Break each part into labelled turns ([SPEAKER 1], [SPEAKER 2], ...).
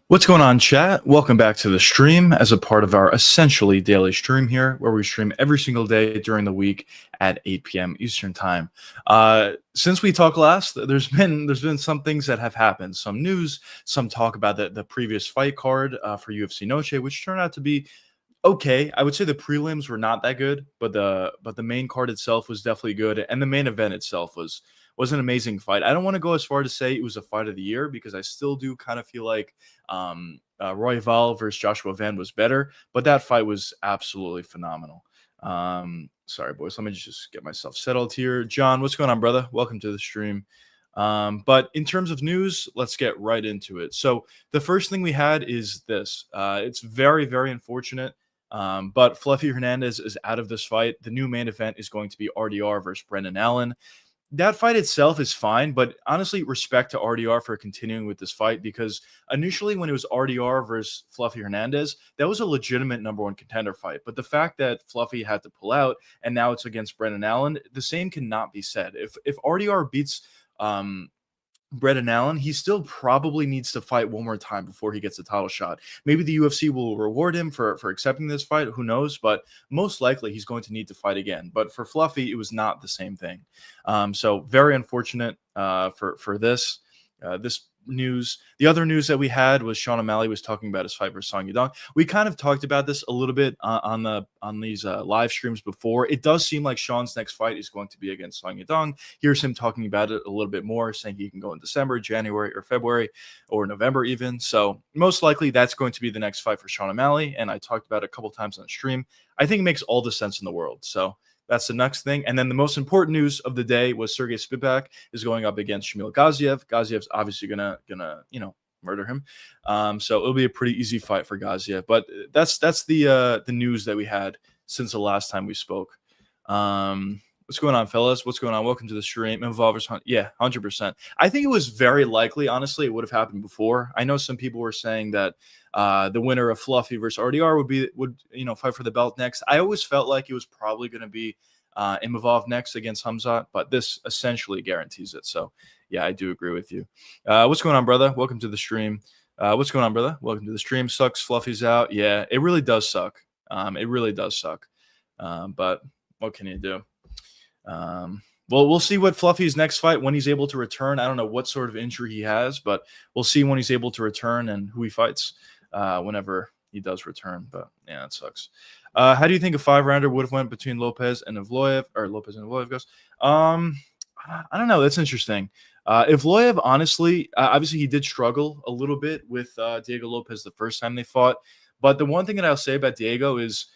[SPEAKER 1] What's going on, chat? Welcome back to the stream as a part of our essentially daily stream here, where we stream every single day during the week at 8 p.m. Eastern time. Since we talked last, there's been some things that have happened, some news, some talk about the previous fight card for UFC Noche, which turned out to be okay. I would say the prelims were not that good, but the main card itself was definitely good, and the main event itself was an amazing fight. I don't want to go as far to say it was a fight of the year because I still do kind of feel like Royval versus Joshua Van was better, but that fight was absolutely phenomenal. Sorry, boys. Let me just get myself settled here. John, what's going on, brother? Welcome to the stream. But in terms of news, let's get right into it. So the first thing we had is this. It's very, very unfortunate. But Fluffy Hernandez is out of this fight. The new main event is going to be RDR versus Brendan Allen. That fight itself is fine, but honestly, respect to RDR for continuing with this fight because initially, when it was RDR versus Fluffy Hernandez, that was a legitimate number one contender fight. But the fact that Fluffy had to pull out and now it's against Brendan Allen, the same cannot be said. If RDR beats Brendan Allen, he still probably needs to fight one more time before he gets a title shot. Maybe the UFC will reward him for accepting this fight. Who knows? But most likely he's going to need to fight again. But for Fluffy, it was not the same thing. So very unfortunate for this news. The other news that we had was Sean O'Malley was talking about his fight versus Song Yadong. We kind of talked about this a little bit on these live streams before. It does seem like Sean's next fight is going to be against Song Yadong. Here's him talking about it a little bit more, saying he can go in December, January, or February, or November even. So most likely that's going to be the next fight for Sean O'Malley. And I talked about it a couple times on the stream. I think it makes all the sense in the world. So that's the next thing. And then the most important news of the day was Sergey Spivak is going up against Shamil Gaziev. Gaziev's obviously gonna murder him. So it'll be a pretty easy fight for Gaziev. But that's the news that we had since the last time we spoke. What's going on, fellas? What's going on? Welcome to the stream. Involvers, yeah, 100%. I think it was very likely, honestly, it would have happened before. I know some people were saying that the winner of Fluffy versus RDR would fight for the belt next. I always felt like it was probably going to be Imavov next against Hamzat, but this essentially guarantees it. So yeah, I do agree with you. What's going on, brother? Welcome to the stream. What's going on, brother? Welcome to the stream. Sucks. Fluffy's out. Yeah, it really does suck. It really does suck. But what can you do? Well, we'll see what Fluffy's next fight when he's able to return. I don't know what sort of injury he has, but we'll see when he's able to return and who he fights whenever he does return. But yeah, that sucks. How do you think a 5-rounder would have went between Lopez and Evloev goes? I don't know. That's interesting. Evloev, honestly, obviously he did struggle a little bit with Diego Lopez the first time they fought. But the one thing that I'll say about Diego is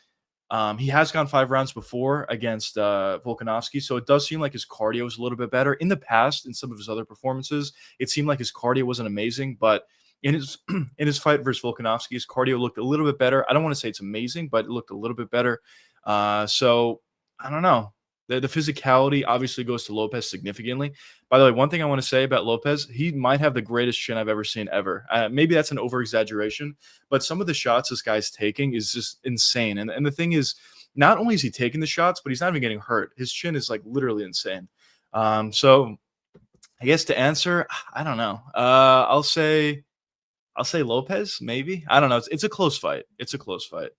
[SPEAKER 1] he has gone 5 rounds before against Volkanovski, so it does seem like his cardio is a little bit better. In the past, in some of his other performances, it seemed like his cardio wasn't amazing, but in his fight versus Volkanovski, his cardio looked a little bit better. I don't want to say it's amazing, but it looked a little bit better. So I don't know. The physicality obviously goes to Lopez significantly. By the way, one thing I want to say about Lopez, he might have the greatest chin I've ever seen ever. Maybe that's an over-exaggeration, but some of the shots this guy's taking is just insane. And the thing is, not only is he taking the shots, but he's not even getting hurt. His chin is like literally insane. So I guess to answer, I don't know. I'll say Lopez, maybe. I don't know. It's a close fight. It's a close fight.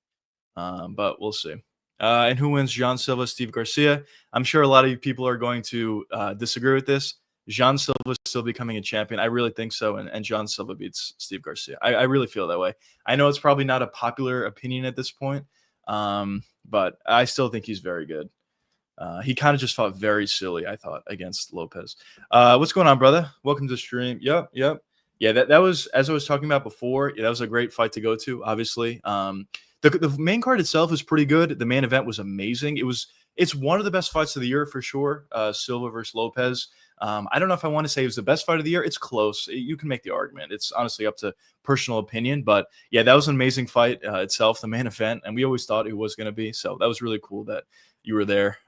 [SPEAKER 1] But we'll see. And who wins? Jean Silva, Steve Garcia. I'm sure a lot of you people are going to disagree with this. Jean Silva is still becoming a champion. I really think so. And Jean Silva beats Steve Garcia. I really feel that way. I know it's probably not a popular opinion at this point, but I still think he's very good. He kind of just fought very silly, I thought, against Lopez. What's going on, brother? Welcome to the stream. Yep. Yeah, that was, as I was talking about before, that was a great fight to go to, obviously. The main card itself is pretty good. The main event was amazing. It's one of the best fights of the year for sure. Silva versus Lopez. I don't know if I want to say it was the best fight of the year. It's close. You can make the argument. It's honestly up to personal opinion. But yeah, that was an amazing fight itself, the main event. And we always thought it was going to be. So that was really cool that you were there.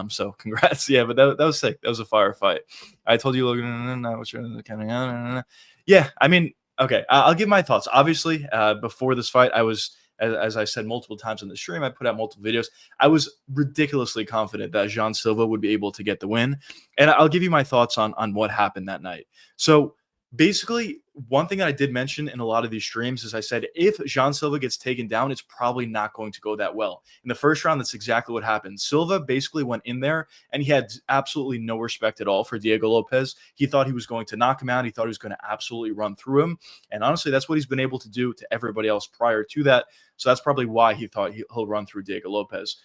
[SPEAKER 1] So congrats. Yeah, but that was sick. That was a fire fight. I told you, Logan, yeah, I mean, okay, I'll give my thoughts. Obviously, before this fight, I was, as I said multiple times on the stream, I put out multiple videos. I was ridiculously confident that Jean Silva would be able to get the win. And I'll give you my thoughts on what happened that night. So basically, one thing that I did mention in a lot of these streams is I said, if Jean Silva gets taken down, it's probably not going to go that well. In the first round, that's exactly what happened. Silva basically went in there and he had absolutely no respect at all for Diego Lopez. He thought he was going to knock him out. He thought he was going to absolutely run through him. And honestly, that's what he's been able to do to everybody else prior to that. So that's probably why he thought he'll run through Diego Lopez.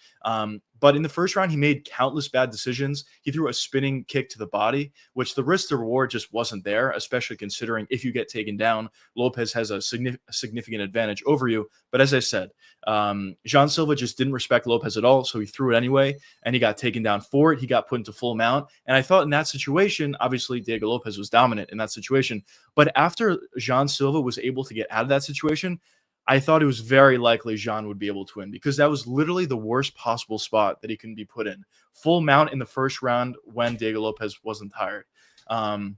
[SPEAKER 1] But in the first round, he made countless bad decisions. He threw a spinning kick to the body, which the risk to reward just wasn't there, especially considering if you get taken down, Lopez has a significant advantage over you. But as I said, Jean Silva just didn't respect Lopez at all, so he threw it anyway, and he got taken down for it. He got put into full mount. And I thought in that situation, obviously, Diego Lopez was dominant in that situation. But after Jean Silva was able to get out of that situation, I thought it was very likely Jean would be able to win because that was literally the worst possible spot that he can be put in. Full mount in the first round when Diego Lopez wasn't tired. And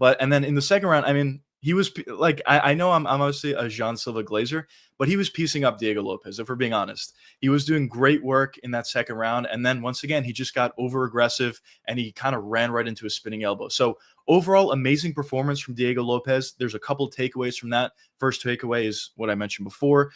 [SPEAKER 1] then in the second round, I mean, he was like, I know I'm obviously a Jean Silva glazer, but he was piecing up Diego Lopez, if we're being honest. He was doing great work in that second round. And then once again, he just got over aggressive and he kind of ran right into a spinning elbow. So overall, amazing performance from Diego Lopez. There's a couple takeaways from that. First takeaway is what I mentioned before.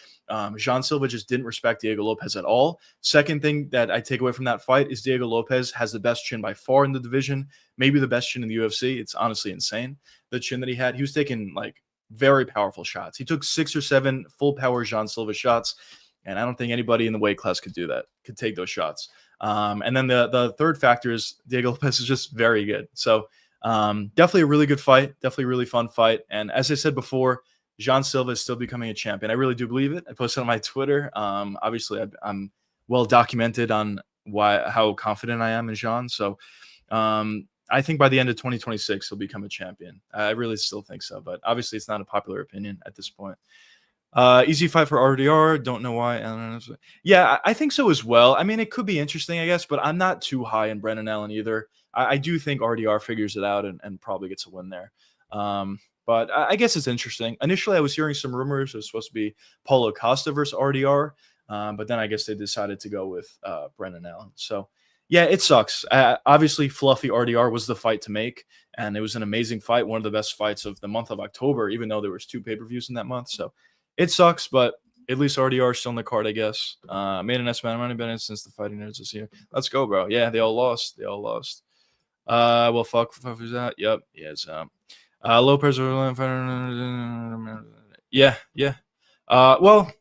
[SPEAKER 1] Jean Silva just didn't respect Diego Lopez at all. Second thing that I take away from that fight is Diego Lopez has the best chin by far in the division, maybe the best chin in the UFC. It's honestly insane, the chin that he had. He was taking like very powerful shots. He took 6 or 7 full power Jean Silva shots, and I don't think anybody in the weight class could do that, could take those shots. And then the third factor is Diego Lopez is just very good. So definitely a really good fight, definitely a really fun fight. And as I said before, Jean Silva is still becoming a champion. I really do believe it. I posted on my Twitter. Obviously, I'm well documented on how confident I am in Jean. So I think by the end of 2026, he'll become a champion. I really still think so. But obviously, it's not a popular opinion at this point. Easy fight for RDR. Don't know why. Yeah, I think so as well. I mean, it could be interesting, I guess, but I'm not too high in Brendan Allen either. I do think RDR figures it out and probably gets a win there. But I guess it's interesting. Initially, I was hearing some rumors it was supposed to be Paulo Costa versus RDR, but then I guess they decided to go with Brendan Allen. So, yeah, it sucks. Obviously, Fluffy RDR was the fight to make, and it was an amazing fight, one of the best fights of the month of October, even though there was 2 pay-per-views in that month. So, it sucks, but at least RDR is still on the card, I guess. Made an estimate of money been since the Fighting Nerds this year. Let's go, bro. Yeah, they all lost. Well, fuck who's that? Yep. Yes. Lopez. Yeah. Well,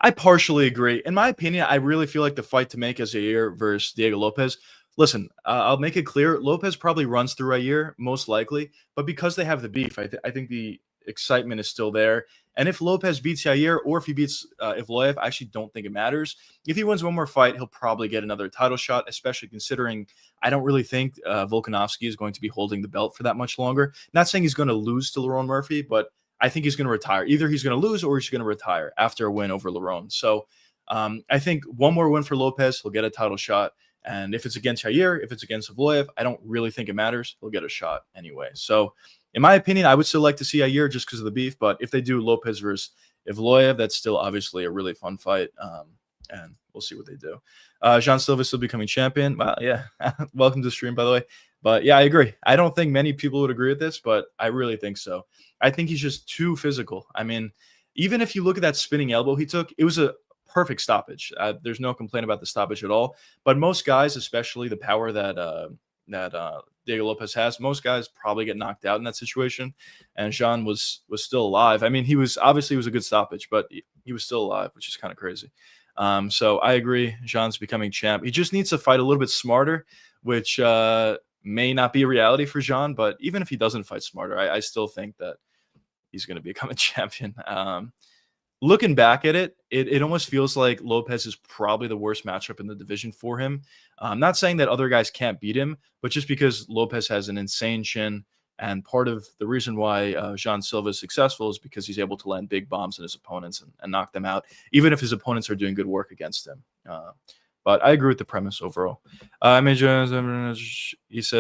[SPEAKER 1] I partially agree. In my opinion, I really feel like the fight to make is Yair versus Diego Lopez. Listen, I'll make it clear. Lopez probably runs through Yair, most likely. But because they have the beef, I think the excitement is still there. And if Lopez beats Yair or if he beats Evloev, I actually don't think it matters. If he wins one more fight, he'll probably get another title shot, especially considering I don't really think Volkanovski is going to be holding the belt for that much longer. Not saying he's going to lose to Lerone Murphy, but I think he's going to retire. Either he's going to lose or he's going to retire after a win over Lerone. So I think one more win for Lopez, he'll get a title shot. And if it's against Yair, if it's against Evloev, I don't really think it matters. He'll get a shot anyway. So in my opinion, I would still like to see Yair just because of the beef. But if they do Lopez versus Evloev, that's still obviously a really fun fight. And we'll see what they do. Jean Silva still becoming champion. Well, yeah. Welcome to the stream, by the way. But yeah, I agree. I don't think many people would agree with this, but I really think so. I think he's just too physical. I mean, even if you look at that spinning elbow he took, it was a perfect stoppage. There's no complaint about the stoppage at all. But most guys, especially the power that Diego Lopez has, most guys probably get knocked out in that situation. And Jean was still alive. I mean, he was a good stoppage, but he was still alive, which is kind of crazy. So I agree. Jean's becoming champ. He just needs to fight a little bit smarter, which may not be a reality for Jean. But even if he doesn't fight smarter, I still think that he's going to become a champion. Looking back at it, it almost feels like Lopez is probably the worst matchup in the division for him. I'm not saying that other guys can't beat him, but just because Lopez has an insane chin, and part of the reason why Jean Silva is successful is because he's able to land big bombs on his opponents and knock them out, even if his opponents are doing good work against him. But I agree with the premise overall. He says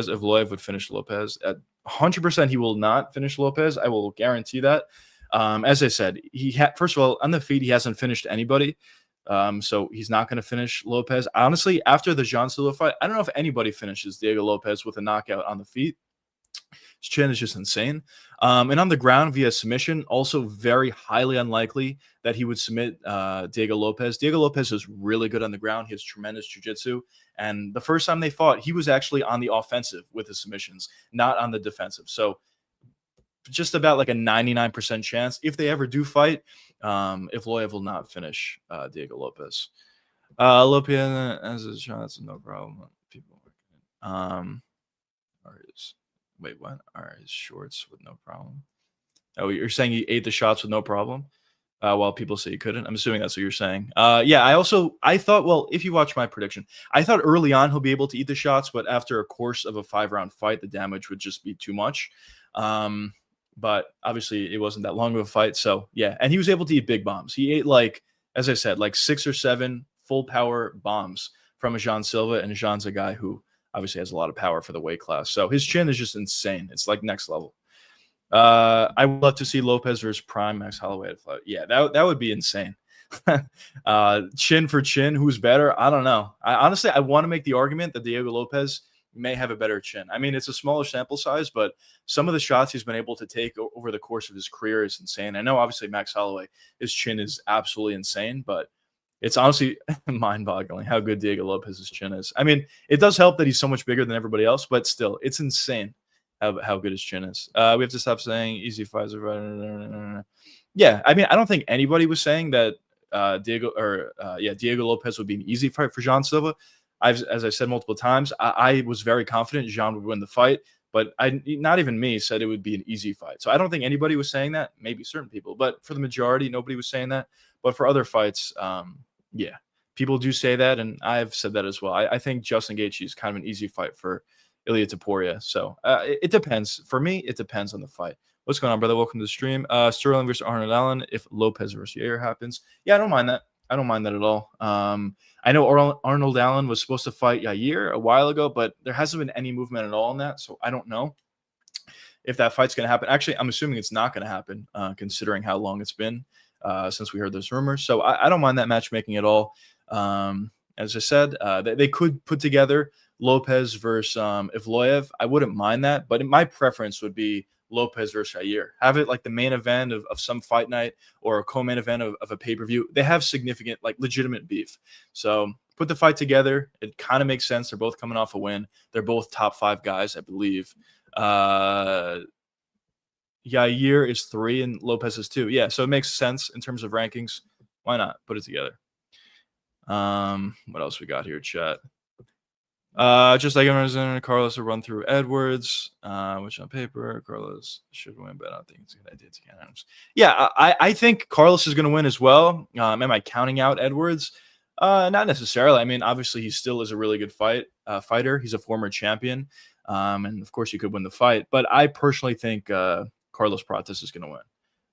[SPEAKER 1] Evloev would finish Lopez. At 100%, he will not finish Lopez. I will guarantee that. As I said, first of all, on the feet, he hasn't finished anybody. So he's not going to finish Lopez. Honestly, after the Jean Silva fight, I don't know if anybody finishes Diego Lopez with a knockout on the feet. His chin is just insane. And on the ground via submission, also very highly unlikely that he would submit Diego Lopez. Diego Lopez is really good on the ground. He has tremendous jiu-jitsu. And the first time they fought, he was actually on the offensive with his submissions, not on the defensive. So just about like a 99% chance if they ever do fight, if Loyev will not finish Diego Lopez. Lopez as a shots, no problem. People, are his wait, what are his shorts with no problem? Oh, you're saying he ate the shots with no problem? While people say he couldn't. I'm assuming that's what you're saying. Yeah, I thought, well, if you watch my prediction, I thought early on he'll be able to eat the shots, but after a course of a 5-round fight, the damage would just be too much. But obviously it wasn't that long of a fight. So yeah, and he was able to eat big bombs. He ate, like, as I said, like 6 or 7 full power bombs from a Jean Silva, and Jean's a guy who obviously has a lot of power for the weight class. So his chin is just insane. It's like next level. I would love to see Lopez versus Prime Max Holloway at fight. Yeah, that would be insane. Chin for chin, who's better? I don't know. Honestly, I want to make the argument that Diego Lopez may have a better chin. I mean, it's a smaller sample size, but some of the shots he's been able to take over the course of his career is insane. I know, obviously, Max Holloway, his chin is absolutely insane, but it's honestly mind-boggling how good Diego Lopez's chin is. I mean, it does help that he's so much bigger than everybody else, but still, it's insane how good his chin is. We have to stop saying easy fights. Yeah, I mean, I don't think anybody was saying that Diego Lopez would be an easy fight for Jean Silva. As I said multiple times, I was very confident Jean would win the fight, but not even me said it would be an easy fight. So I don't think anybody was saying that. Maybe certain people, but for the majority, nobody was saying that. But for other fights, yeah, people do say that, and I've said that as well. I think Justin Gaethje is kind of an easy fight for Ilia Topuria. So it depends. For me, it depends on the fight. What's going on, brother? Welcome to the stream. Sterling versus Arnold Allen. If Lopez versus Yair happens, yeah, I don't mind that. I don't mind that at all. I know Arnold Allen was supposed to fight Yair a while ago, but there hasn't been any movement at all on that. So I don't know if that fight's going to happen. Actually, I'm assuming it's not going to happen, considering how long it's been since we heard those rumors. So I don't mind that matchmaking at all. As I said, they could put together Lopez versus Evloev. I wouldn't mind that, but my preference would be Lopez versus Yair. Have it like the main event of some fight night or a co-main event of a pay-per-view. They have significant, like, legitimate beef. So put the fight together. It kind of makes sense. They're both coming off a win. They're both top 5 guys, I believe. Yair is 3 and Lopez is 2. Yeah, so it makes sense in terms of rankings. Why not put it together? What else we got here, chat? Just like Carlos will run through Edwards, which on paper Carlos should win, but I don't think it's a good idea to get him. Yeah, I think Carlos is going to win as well. Am I counting out Edwards? Not necessarily. I mean, obviously he still is a really good fighter. He's a former champion, and of course he could win the fight. But I personally think Carlos Prates is going to win.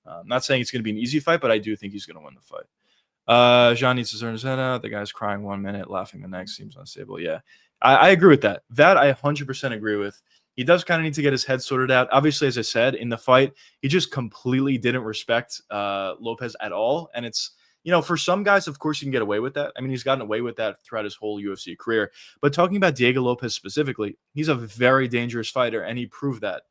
[SPEAKER 1] I'm not saying it's going to be an easy fight, but I do think he's going to win the fight. Jean needs to turn his head out. The guy's crying 1 minute, laughing the next. Seems unstable. Yeah, I agree with that. That I 100% agree with. He does kind of need to get his head sorted out. Obviously, as I said, in the fight, he just completely didn't respect Lopez at all. And it's, for some guys, of course, you can get away with that. I mean, he's gotten away with that throughout his whole UFC career. But talking about Diego Lopez specifically, he's a very dangerous fighter, and he proved that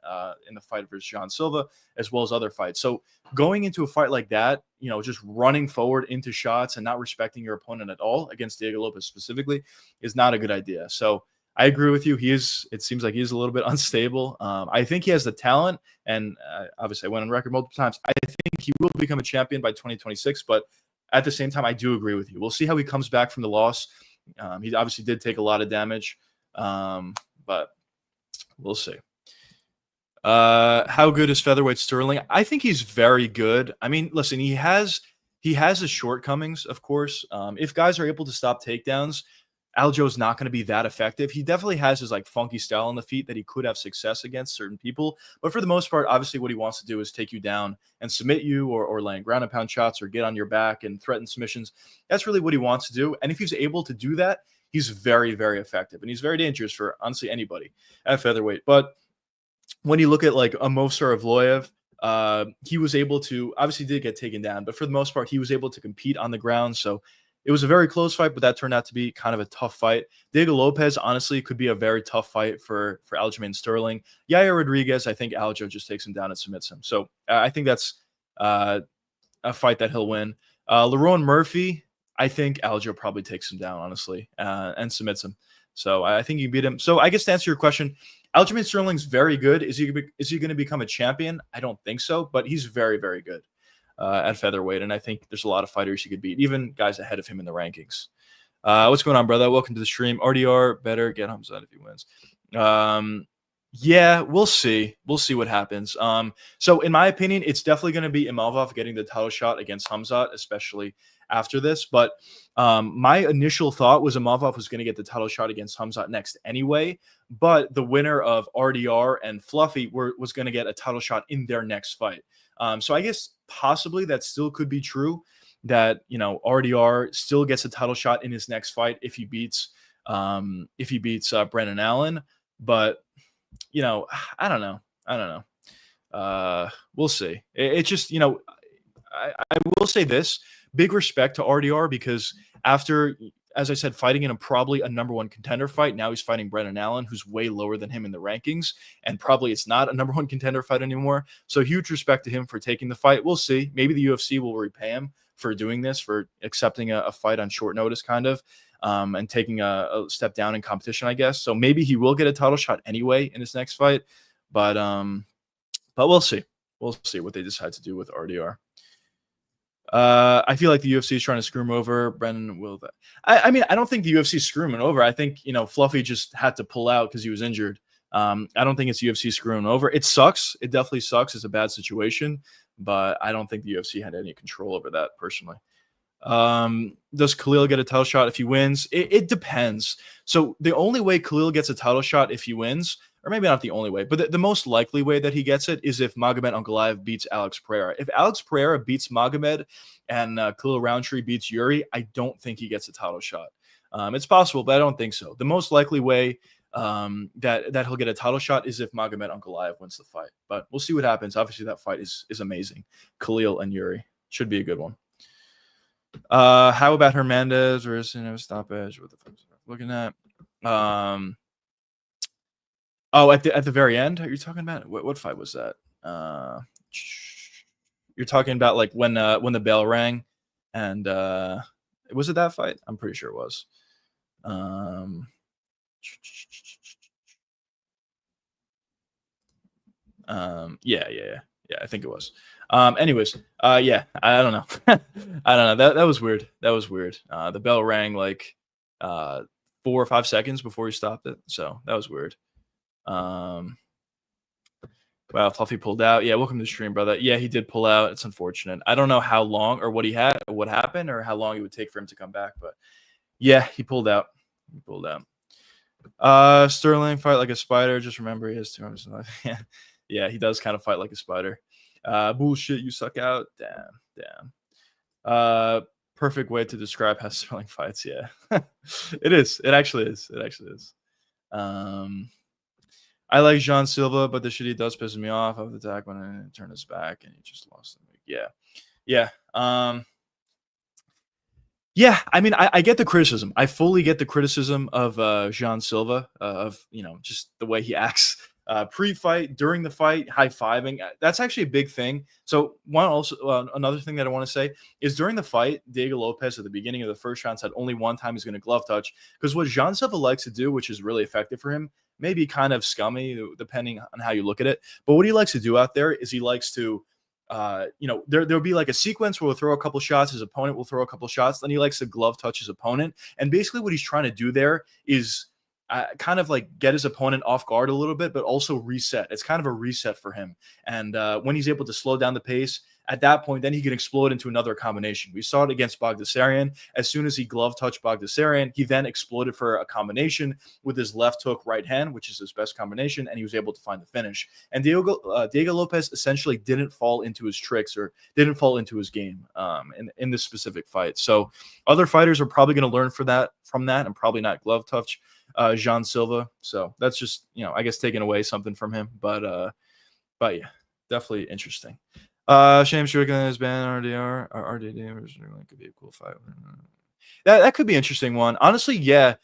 [SPEAKER 1] in the fight versus Jean Silva, as well as other fights. So going into a fight like that, just running forward into shots and not respecting your opponent at all against Diego Lopez specifically is not a good idea. So I agree with you. It seems like he's a little bit unstable. I think he has the talent, and obviously I went on record multiple times. I think he will become a champion by 2026, but at the same time, I do agree with you. We'll see how he comes back from the loss. He obviously did take a lot of damage, but we'll see. How good is featherweight Sterling? I think he's very good. I mean, listen, he has his shortcomings, of course. If guys are able to stop takedowns, Aljo's not going to be that effective. He definitely has his funky style on the feet that he could have success against certain people. But for the most part, obviously what he wants to do is take you down and submit you or land ground and pound shots or get on your back and threaten submissions. That's really what he wants to do. And if he's able to do that, he's very, very effective. And he's very dangerous for honestly anybody at featherweight. But when you look at a Movsar Evloev, he was able to, obviously did get taken down, but for the most part, he was able to compete on the ground. So It was a very close fight, but that turned out to be kind of a tough fight. Diego Lopez, honestly, could be a very tough fight for Aljamain Sterling. Yair Rodriguez, I think Aljo just takes him down and submits him. So I think that's a fight that he'll win. Lerone Murphy, I think Aljo probably takes him down, honestly, and submits him. So I think you beat him. So I guess to answer your question, Aljamain Sterling's very good. Is he going to become a champion? I don't think so, but he's very, very good at featherweight, and I think there's a lot of fighters he could beat, even guys ahead of him in the rankings. What's going on, brother? Welcome to the stream. RDR better get Hamzat if he wins. Yeah, we'll see. We'll see what happens. So in my opinion, it's definitely going to be Imavov getting the title shot against Hamzat, especially after this. But my initial thought was Imavov was going to get the title shot against Hamzat next anyway. But the winner of RDR and Fluffy was going to get a title shot in their next fight. So I guess possibly that still could be true, that RDR still gets a title shot in his next fight if he beats Brennan Allen. But I don't know. We'll see. It's just, I will say this: big respect to RDR, because after, as I said, fighting in probably a number one contender fight, now he's fighting Brennan Allen, who's way lower than him in the rankings, and probably it's not a number one contender fight anymore. So huge respect to him for taking the fight. We'll see. Maybe the UFC will repay him for doing this, for accepting a fight on short notice, kind of. And taking a step down in competition, I guess. So maybe he will get a title shot anyway in his next fight. But we'll see. We'll see what they decide to do with RDR. I feel like the UFC is trying to screw him over. Brennan will. I mean, I don't think the UFC is screwing him over. I think, Fluffy just had to pull out because he was injured. I don't think it's UFC screwing him over. It sucks. It definitely sucks. It's a bad situation. But I don't think the UFC had any control over that personally. Does Khalil get a title shot if he wins? It depends. So the only way Khalil gets a title shot if he wins, or maybe not the only way, but the most likely way that he gets it is if Magomed Ankalaev beats Alex Pereira. If Alex Pereira beats Magomed and Khalil Roundtree beats Yuri, I don't think he gets a title shot. It's possible, but I don't think so. The most likely way that he'll get a title shot is if Magomed Ankalaev wins the fight. But we'll see what happens. Obviously, that fight is amazing. Khalil and Yuri should be a good one. How about Hernandez or stoppage? What the fuck is looking at? At the very end, are you talking about what fight was that? You're talking about like when the bell rang, and was it that fight? I'm pretty sure it was. Yeah, I think it was. Anyways, yeah, I don't know. I don't know. That was weird. That was weird. The bell rang like 4 or 5 seconds before he stopped it. So that was weird. Wow, Fluffy pulled out. Yeah, welcome to the stream, brother. Yeah, he did pull out. It's unfortunate. I don't know how long or what happened, or how long it would take for him to come back, but yeah, he pulled out. Sterling fight like a spider. Just remember he has 2 arms. Yeah, he does kind of fight like a spider. Bullshit, you suck out. Damn. Perfect way to describe how Sterling fights. Yeah, it is. It actually is. I like Jean Silva, but the shit he does pisses me off. Of the attack when I turn his back and he just lost him. Yeah. Yeah, I mean, I get the criticism. I fully get the criticism of Jean Silva, of just the way he acts pre-fight, during the fight, high-fiving. That's actually a big thing. So another thing that I want to say is during the fight, Diego Lopez at the beginning of the first round said only one time he's going to glove touch, because what Jean Silva likes to do, which is really effective for him, maybe kind of scummy depending on how you look at it, but what he likes to do out there is he likes to there'll be like a sequence where we'll throw a couple shots, his opponent will throw a couple shots, then he likes to glove touch his opponent. And basically what he's trying to do there is kind of like get his opponent off guard a little bit, but also reset. It's kind of a reset for him. And when he's able to slow down the pace, at that point, then he can explode into another combination. We saw it against Bagdasaryan. As soon as he glove touched Bagdasaryan, he then exploded for a combination with his left hook right hand, which is his best combination, and he was able to find the finish. And Diego Lopez essentially didn't fall into his tricks, or didn't fall into his game in this specific fight. So other fighters are probably going to learn from that and probably not glove touch Jean Silva. So that's just, I guess taking away something from him. But yeah, definitely interesting. Shame Strickland has been RDR or RDD, which could be a cool fight. That could be an interesting one. Honestly, yeah.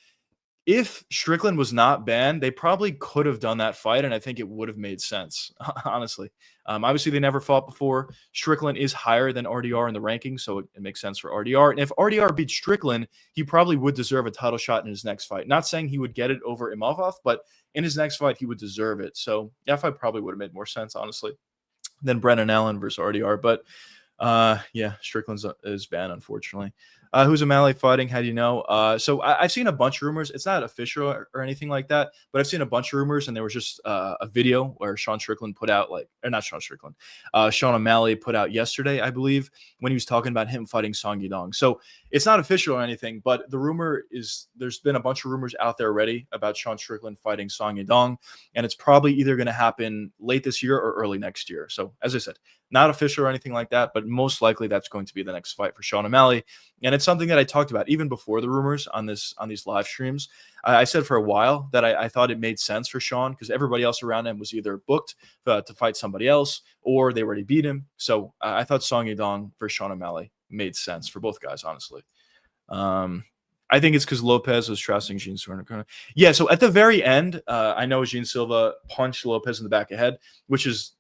[SPEAKER 1] If Strickland was not banned, they probably could have done that fight, and I think it would have made sense, honestly. Obviously, they never fought before. Strickland is higher than RDR in the rankings, so it makes sense for RDR. And if RDR beat Strickland, he probably would deserve a title shot in his next fight. Not saying he would get it over Imavov, but in his next fight, he would deserve it. So that fight probably would have made more sense, honestly, than Brennan Allen versus RDR. But yeah, Strickland's is banned, unfortunately. Who's O'Malley fighting? How do you know? I've seen a bunch of rumors. It's not official or anything like that, but I've seen a bunch of rumors, and there was just a video where Sean Strickland put out, or not Sean Strickland, Sean O'Malley put out yesterday, I believe, when he was talking about him fighting Song Yadong. So it's not official or anything, but the rumor is there's been a bunch of rumors out there already about Sean Strickland fighting Song Yadong, and it's probably either going to happen late this year or early next year. So as I said, not official or anything like that, but most likely that's going to be the next fight for Sean O'Malley. And it's something that I talked about even before the rumors on these live streams. I said for a while that I thought it made sense for Sean because everybody else around him was either booked to fight somebody else or they already beat him. So I thought Song Yadong for Sean O'Malley made sense for both guys, honestly. I think it's because Lopez was trusting Jean Silva. Yeah, so at the very end, I know Jean Silva punched Lopez in the back of the head, which is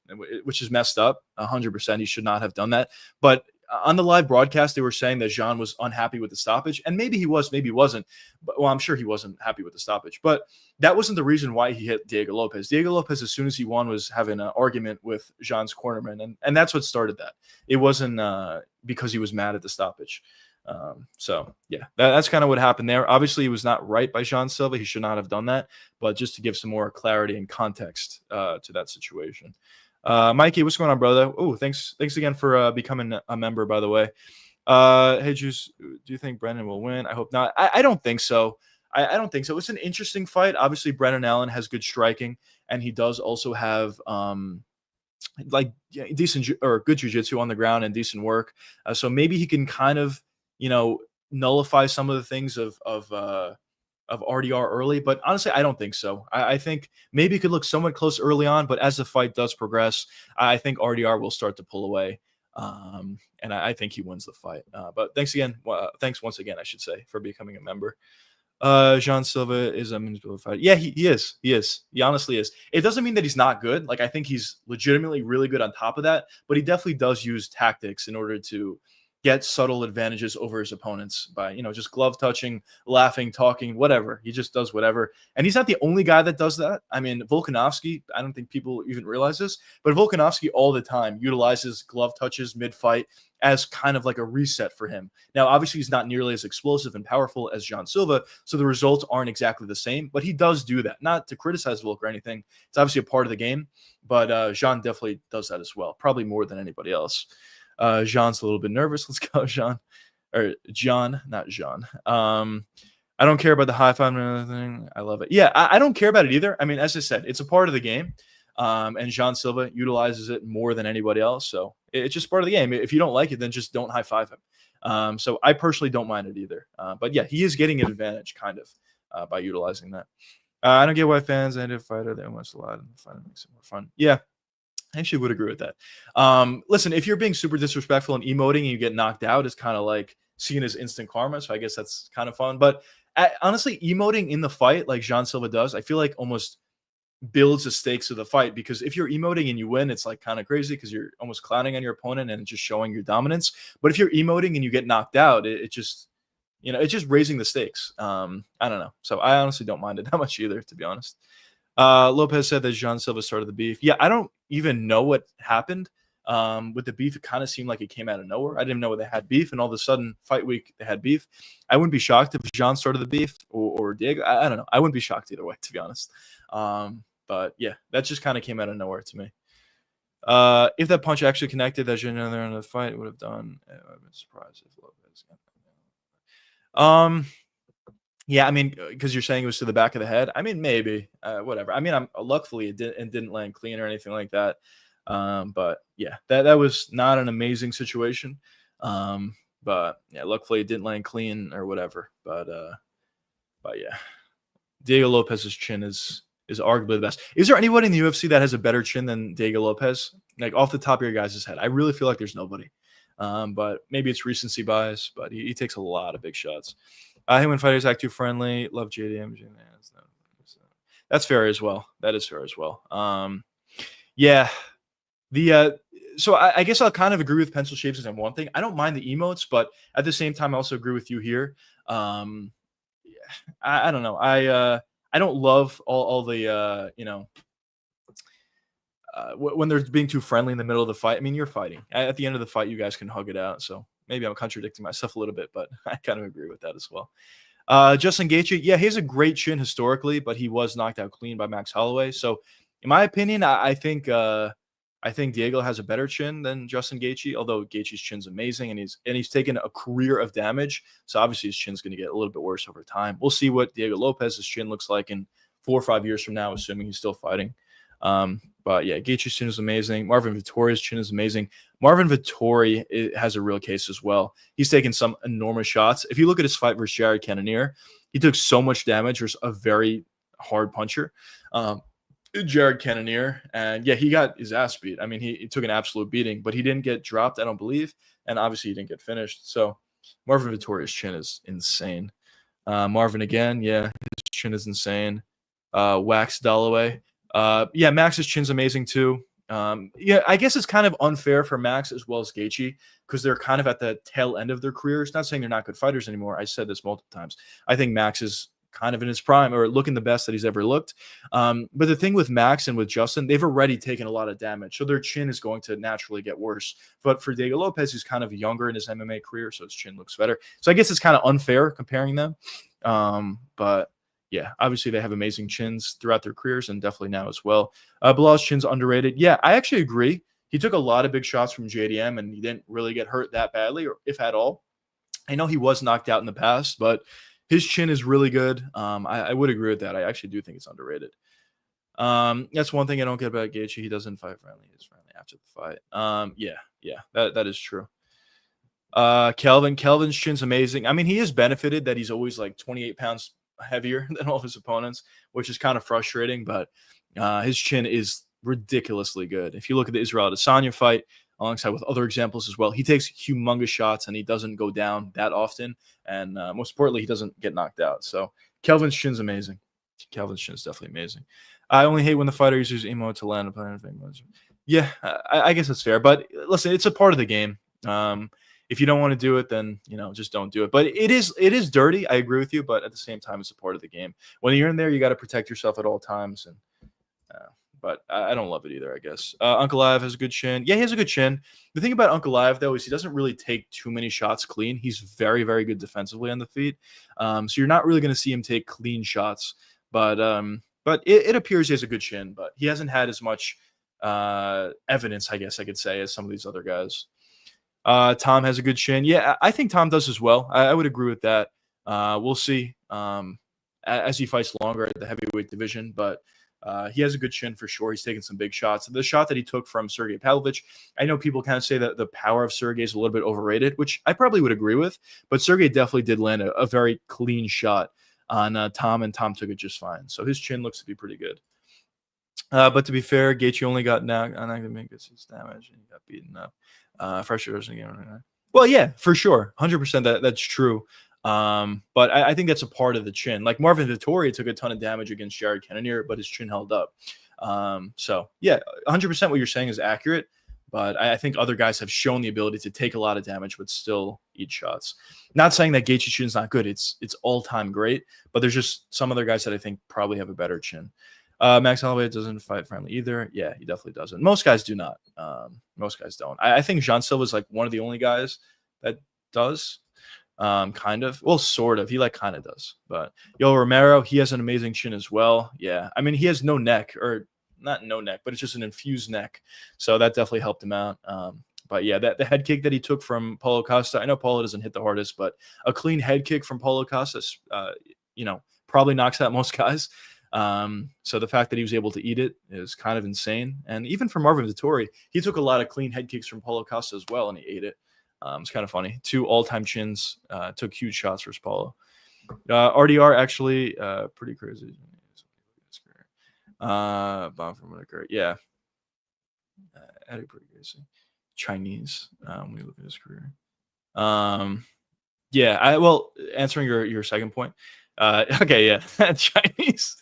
[SPEAKER 1] messed up. 100%, he should not have done that. But on the live broadcast, they were saying that Jean was unhappy with the stoppage, and maybe he was, maybe he wasn't. But well, I'm sure he wasn't happy with the stoppage, but that wasn't the reason why he hit Diego Lopez. Diego Lopez, as soon as he won, was having an argument with Jean's cornerman, and that's what started that. It wasn't because he was mad at the stoppage. So yeah, that's kind of what happened there. Obviously, he was not right by Jean Silva. He should not have done that. But just to give some more clarity and context to that situation. Mikey, what's going on, brother? Oh, thanks again for becoming a member, by the way. Hey, Juice, do you think Brennan will win? I hope not. I don't think so. I don't think so. It's an interesting fight. Obviously, Brennan Allen has good striking, and he does also have decent or good jiu-jitsu on the ground and decent work. So maybe he can kind of nullify some of the things of RDR early, but honestly, I don't think so. I think maybe it could look somewhat close early on, but as the fight does progress, I think RDR will start to pull away, and I think he wins the fight. But thanks again. Thanks once again, I should say, for becoming a member. Jean Silva is a manipulative fighter. Yeah, he is. He is. He honestly is. It doesn't mean that he's not good. Like, I think he's legitimately really good on top of that, but he definitely does use tactics in order to get subtle advantages over his opponents by, just glove touching, laughing, talking, whatever. He just does whatever. And he's not the only guy that does that. I mean, Volkanovski, I don't think people even realize this, but Volkanovski all the time utilizes glove touches mid-fight as kind of like a reset for him. Now, obviously, he's not nearly as explosive and powerful as Jean Silva, so the results aren't exactly the same, but he does do that. Not to criticize Volk or anything. It's obviously a part of the game, but Jean definitely does that as well, probably more than anybody else. Jean's a little bit nervous. Let's go, Jean. Or John, not Jean. I don't care about the high five and everything. I love it. Yeah, I don't care about it either. I mean, as I said, it's a part of the game. And Jean Silva utilizes it more than anybody else. So it's just part of the game. If you don't like it, then just don't high five him. So I personally don't mind it either. But yeah, he is getting an advantage kind of by utilizing that. I don't get why fans end a fighter that wants a lot and the fight makes it more fun. Yeah. I actually would agree with that. Listen, if you're being super disrespectful and emoting and you get knocked out, it's kind of like seen as instant karma. So I guess that's kind of fun. But honestly, emoting in the fight like Jean Silva does, I feel like almost builds the stakes of the fight, because if you're emoting and you win, it's like kind of crazy because you're almost clowning on your opponent and just showing your dominance. But if you're emoting and you get knocked out, it just, it's just raising the stakes. I don't know. So I honestly don't mind it that much either, to be honest. Lopez said that Jean Silva started the beef. Yeah, I don't even know what happened with the beef. It kind of seemed like it came out of nowhere. I didn't know they had beef, and all of a sudden, fight week, they had beef. I wouldn't be shocked if Jean started the beef or Diego. I don't know. I wouldn't be shocked either way, to be honest. But yeah, that just kind of came out of nowhere to me. If that punch actually connected, that Jean there in the fight, it would have done. I would have been surprised if Lopez. Yeah, I mean, because you're saying it was to the back of the head. I mean, maybe, whatever. I mean, I'm luckily it didn't land clean or anything like that. But yeah, that was not an amazing situation. But yeah, luckily it didn't land clean or whatever. But yeah, Diego Lopez's chin is arguably the best. Is there anybody in the UFC that has a better chin than Diego Lopez? Like off the top of your guys' head, I really feel like there's nobody. But maybe it's recency bias, but he takes a lot of big shots. Him when fighters act too friendly. Love JDM. That's fair as well. That is fair as well. Yeah. The so I guess I'll kind of agree with pencil shapes on one thing. I don't mind the emotes, but at the same time, I also agree with you here. Yeah, I don't know. I don't love all the when they're being too friendly in the middle of the fight. I mean, you're fighting. At the end of the fight, you guys can hug it out. So maybe I'm contradicting myself a little bit, but I kind of agree with that as well. Justin Gaethje, yeah, he has a great chin historically, but he was knocked out clean by Max Holloway. So, in my opinion, I think Diego has a better chin than Justin Gaethje. Although Gaethje's chin's amazing, and he's taken a career of damage, so obviously his chin's going to get a little bit worse over time. We'll see what Diego Lopez's chin looks like in 4 or 5 years from now, assuming he's still fighting. But yeah, Gaethje's chin is amazing. Marvin Vettori's chin is amazing. Marvin Vettori has a real case as well. He's taken some enormous shots. If you look at his fight versus Jared Cannonier, he took so much damage versus a very hard puncher, Jared Cannonier. And yeah, he got his ass beat. I mean, he took an absolute beating, but he didn't get dropped, I don't believe. And obviously he didn't get finished. So Marvin Vettori's chin is insane. Marvin again, yeah, his chin is insane. Wax Dalloway. Yeah, Max's chin's amazing too. Yeah, I guess it's kind of unfair for Max as well as Gaethje because they're kind of at the tail end of their careers. Not saying they're not good fighters anymore. I said this multiple times. I think Max is kind of in his prime or looking the best that he's ever looked. But the thing with Max and with Justin, they've already taken a lot of damage. So their chin is going to naturally get worse. But for Diego Lopez, he's kind of younger in his MMA career, so his chin looks better. So I guess it's kind of unfair comparing them. But yeah, obviously they have amazing chins throughout their careers and definitely now as well. Bilal's chin's underrated. Yeah, I actually agree. He took a lot of big shots from JDM and he didn't really get hurt that badly, or if at all. I know he was knocked out in the past, but his chin is really good. I would agree with that. I actually do think it's underrated. That's one thing I don't get about Gaethje. He doesn't fight friendly. He's friendly after the fight. Yeah, that is true. Kelvin's chin's amazing. I mean, he has benefited that he's always like 28 pounds heavier than all of his opponents, which is kind of frustrating, but his chin is ridiculously good. If you look at the Israel Adesanya fight, alongside with other examples as well, he takes humongous shots and he doesn't go down that often. And most importantly, he doesn't get knocked out. So Kelvin's chin's amazing. Kelvin's chin is definitely amazing. I only hate when the fighter uses emo to land upon emotes. Yeah, I guess that's fair. But listen, it's a part of the game. If you don't want to do it, then just don't do it. But it is dirty. I agree with you, but at the same time, it's a part of the game. When you're in there, you got to protect yourself at all times. And but I don't love it either, I guess. Uncle Live has a good chin. Yeah, he has a good chin. The thing about Uncle Live, though, is he doesn't really take too many shots clean. He's very, very good defensively on the feet. So you're not really going to see him take clean shots. But it appears he has a good chin. But he hasn't had as much evidence, I guess I could say, as some of these other guys. Tom has a good chin. Yeah, I think Tom does as well. I would agree with that. We'll see as he fights longer at the heavyweight division. But he has a good chin for sure. He's taken some big shots. The shot that he took from Sergey Pavlovich, I know people kind of say that the power of Sergey is a little bit overrated, which I probably would agree with. But Sergey definitely did land a very clean shot on Tom, and Tom took it just fine. So his chin looks to be pretty good. But to be fair, Gaethje only got knocked on because his damage and he got beaten up. Fresher doesn't get on. Well, yeah, for sure, 100%. That's true. But I think that's a part of the chin. Like Marvin Vettori took a ton of damage against Jared Cannonier, but his chin held up. So yeah, 100% what you're saying is accurate. But I think other guys have shown the ability to take a lot of damage but still eat shots. Not saying that Gaethje's chin is not good. It's all-time great. But there's just some other guys that I think probably have a better chin. Max Holloway doesn't fight friendly either. Yeah, he definitely doesn't. Most guys do not. Most guys don't. I think Jean Silva is like one of the only guys that does. Kind of. Well, sort of. He kind of does. But Yoel Romero, he has an amazing chin as well. Yeah. I mean, he has no neck, or not no neck, but it's just an infused neck. So that definitely helped him out. But yeah, the head kick that he took from Paulo Costa, I know Paulo doesn't hit the hardest, but a clean head kick from Paulo Costa, probably knocks out most guys. So the fact that he was able to eat it is kind of insane. And even for Marvin Vettori, he took a lot of clean head kicks from Paulo Costa as well, and he ate it. It's kind of funny. 2 all-time chins took huge shots versus Paulo. RDR actually pretty crazy. Bomb from Whitaker. Yeah. Pretty crazy. Chinese. When we look at his career. Yeah, well, answering your second point. Okay, yeah, Chinese.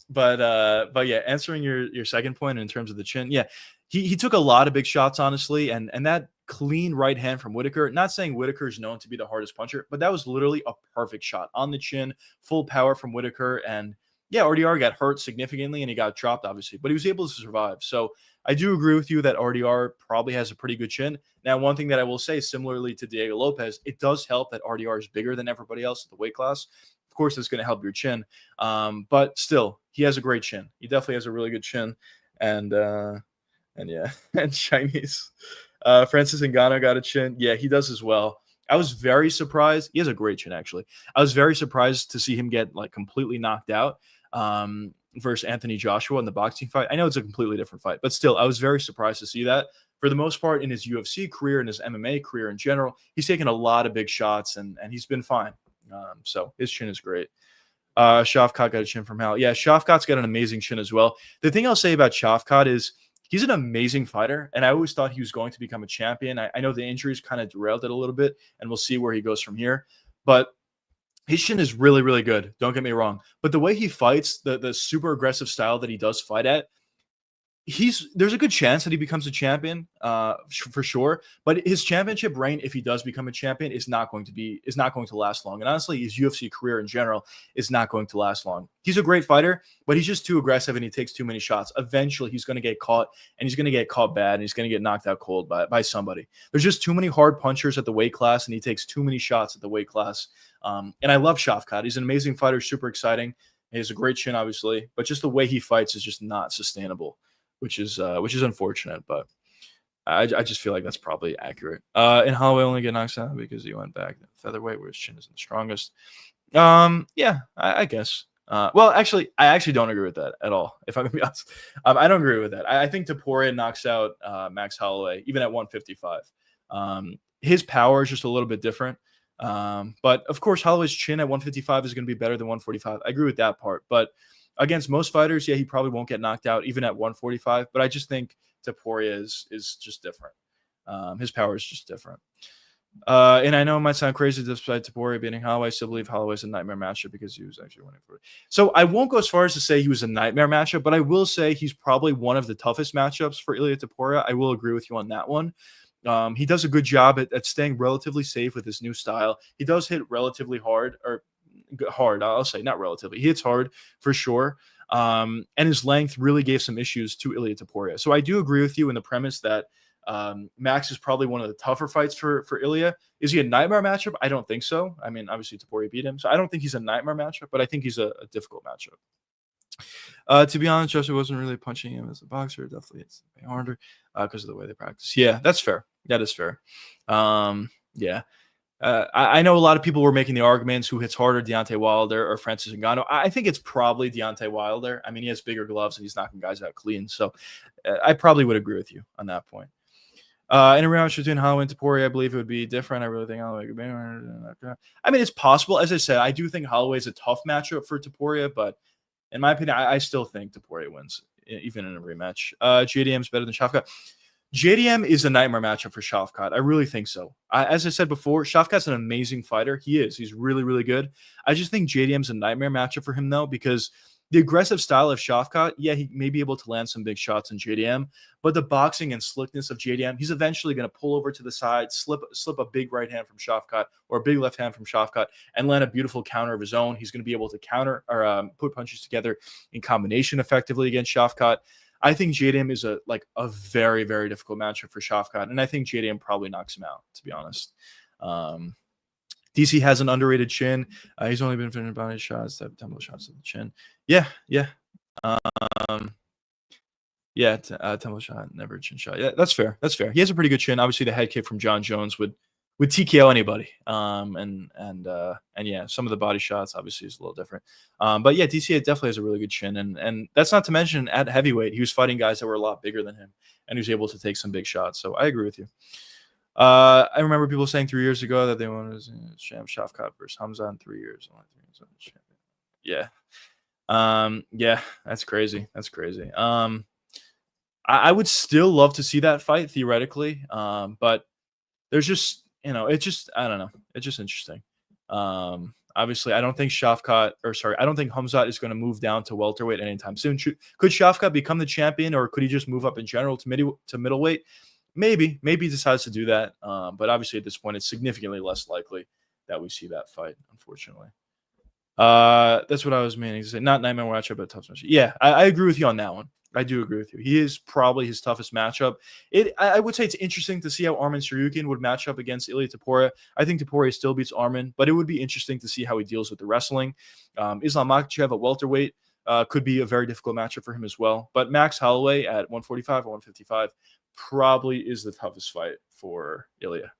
[SPEAKER 1] But yeah, answering your second point in terms of the chin, yeah, he took a lot of big shots, honestly, and that clean right hand from Whitaker. Not saying Whitaker is known to be the hardest puncher, but that was literally a perfect shot on the chin, full power from Whitaker, and yeah, RDR got hurt significantly and he got dropped, obviously, but he was able to survive. So I do agree with you that RDR probably has a pretty good chin. Now, one thing that I will say, similarly to Diego Lopez, it does help that RDR is bigger than everybody else at the weight class. Of course, it's going to help your chin, but still, he has a great chin. He definitely has a really good chin, and yeah, and Chinese. Francis Ngannou got a chin. Yeah, he does as well. I was very surprised. He has a great chin, actually. I was very surprised to see him get like completely knocked out versus Anthony Joshua in the boxing fight. I know it's a completely different fight, but still, I was very surprised to see that. For the most part, in his UFC career and his MMA career in general, he's taken a lot of big shots and he's been fine. So his chin is great. Shavkat got a chin from Hal. Yeah, Shavkat's got an amazing chin as well. The thing I'll say about Shavkat is he's an amazing fighter, and I always thought he was going to become a champion. I know the injuries kind of derailed it a little bit, and we'll see where he goes from here. But his chin is really, really good. Don't get me wrong. But the way he fights, the super aggressive style that he does fight at, there's a good chance that he becomes a champion for sure, but his championship reign, if he does become a champion, is not going to last long. And honestly, his UFC career in general is not going to last long. He's a great fighter, but he's just too aggressive and he takes too many shots. Eventually he's going to get caught, and he's going to get caught bad, and he's going to get knocked out cold by somebody. There's just too many hard punchers at the weight class, and he takes too many shots at the weight class. And I love Shavkat. He's an amazing fighter, super exciting. He has a great chin, obviously, but just the way he fights is just not sustainable, which is unfortunate, but I just feel like that's probably accurate. And Holloway only get knocked out because he went back to featherweight, where his chin isn't the strongest. Yeah, I guess. Well, actually, I actually don't agree with that at all, if I'm gonna be honest. I don't agree with that. I think Topuria knocks out Max Holloway even at 155. His power is just a little bit different. But of course, Holloway's chin at 155 is going to be better than 145. I agree with that part, but against most fighters, yeah, he probably won't get knocked out even at 145. But I just think Topuria is just different. His power is just different. And I know it might sound crazy despite Topuria beating Holloway. I still believe Holloway's a nightmare matchup because he was actually winning for it. So I won't go as far as to say he was a nightmare matchup, but I will say he's probably one of the toughest matchups for Ilia Topuria. I will agree with you on that one. He does a good job at staying relatively safe with his new style. He does hit relatively hard, or hard, I'll say, not relatively. He hits hard for sure. And his length really gave some issues to Ilia Topuria. So I do agree with you in the premise that Max is probably one of the tougher fights for Ilia. Is he a nightmare matchup? I don't think so. I mean, obviously Topuria beat him, so I don't think he's a nightmare matchup, but I think he's a difficult matchup. To be honest, Joshua wasn't really punching him as a boxer. Definitely it's harder because of the way they practice. Yeah, that's fair. That is fair. Yeah. I know a lot of people were making the arguments who hits harder, Deontay Wilder or Francis Ngannou. I think it's probably Deontay Wilder. I mean, he has bigger gloves and he's knocking guys out clean. So I probably would agree with you on that point. In a rematch between Holloway and Topuria, I believe it would be different. I really think Holloway could be. I mean, it's possible. As I said, I do think Holloway is a tough matchup for Topuria, but in my opinion, I still think Topuria wins, even in a rematch. JDM's better than Shavkat. JDM is a nightmare matchup for Shavkat. I really think so. As I said before, Shavkat's an amazing fighter. He is. He's really, really good. I just think JDM's a nightmare matchup for him, though, because the aggressive style of Shavkat, yeah, he may be able to land some big shots in JDM, but the boxing and slickness of JDM, he's eventually going to pull over to the side, slip a big right hand from Shavkat or a big left hand from Shavkat, and land a beautiful counter of his own. He's going to be able to counter or put punches together in combination effectively against Shavkat. I think JDM is a very, very difficult matchup for Shavkat, and I think JDM probably knocks him out, to be honest. DC has an underrated chin. He's only been finishing body shots, tempo shots at the chin. Yeah. Tempo shot, never chin shot. Yeah, that's fair. That's fair. He has a pretty good chin. Obviously, the head kick from John Jones would TKO anybody. And yeah, some of the body shots obviously is a little different. But yeah, DC definitely has a really good chin, and that's not to mention at heavyweight, he was fighting guys that were a lot bigger than him, and he was able to take some big shots. So I agree with you. I remember people saying 3 years ago that they wanted Sham Shavkat versus Hamza in 3 years. Only 3 years. Yeah. Yeah, that's crazy. That's crazy. I would still love to see that fight theoretically, but there's just, it's just, I don't know. It's just interesting. Obviously, I don't think I don't think Hamzat is going to move down to welterweight anytime soon. Could Shafkat become the champion, or could he just move up in general to middleweight? Maybe he decides to do that. But obviously, at this point, it's significantly less likely that we see that fight, unfortunately. That's what I was meaning to say. Not nightmare matchup, but tough matchup. Yeah, I agree with you on that one. I do agree with you. He is probably his toughest matchup. I would say it's interesting to see how Arman Saryukin would match up against Ilia Topuria. I think Topuria still beats Arman, but it would be interesting to see how he deals with the wrestling. Islam Makhachev at welterweight could be a very difficult matchup for him as well. But Max Holloway at 145 or 155 probably is the toughest fight for Ilia.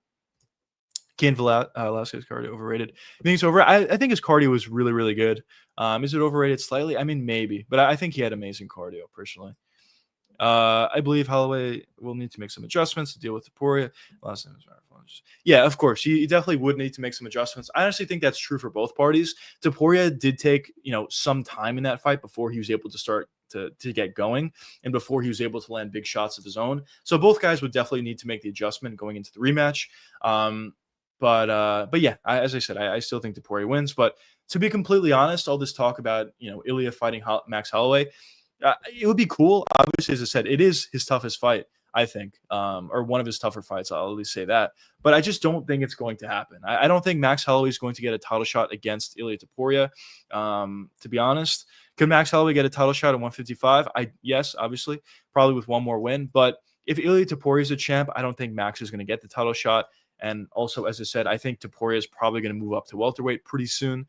[SPEAKER 1] Cain Velasquez cardio overrated. I think it's over. I think his cardio was really, really good. Is it overrated slightly? I mean, maybe, but I think he had amazing cardio personally. I believe Holloway will need to make some adjustments to deal with Topuria. Last name is yeah, of course. He definitely would need to make some adjustments. I honestly think that's true for both parties. Topuria did take, some time in that fight before he was able to start to get going and before he was able to land big shots of his own. So both guys would definitely need to make the adjustment going into the rematch. But yeah, as I said, I still think Topuria wins. But to be completely honest, all this talk about Ilia fighting Max Holloway, it would be cool. Obviously, as I said, it is his toughest fight, I think, or one of his tougher fights. I'll at least say that. But I just don't think it's going to happen. I don't think Max Holloway is going to get a title shot against Ilia Topuria. To be honest, could Max Holloway get a title shot at 155? Yes, obviously, probably with one more win. But if Ilia Topuria is a champ, I don't think Max is going to get the title shot. And also, as I said, I think Topuria is probably going to move up to welterweight pretty soon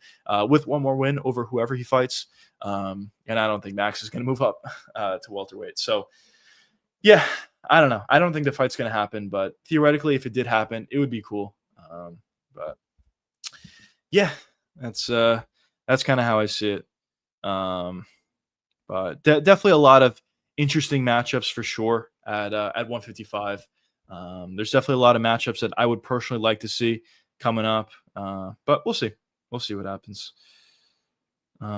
[SPEAKER 1] with one more win over whoever he fights. And I don't think Max is going to move up to welterweight. So, yeah, I don't know. I don't think the fight's going to happen. But theoretically, if it did happen, it would be cool. But, yeah, that's kind of how I see it. But definitely a lot of interesting matchups for sure at 155. There's definitely a lot of matchups that I would personally like to see coming up, but we'll see. We'll see what happens. Has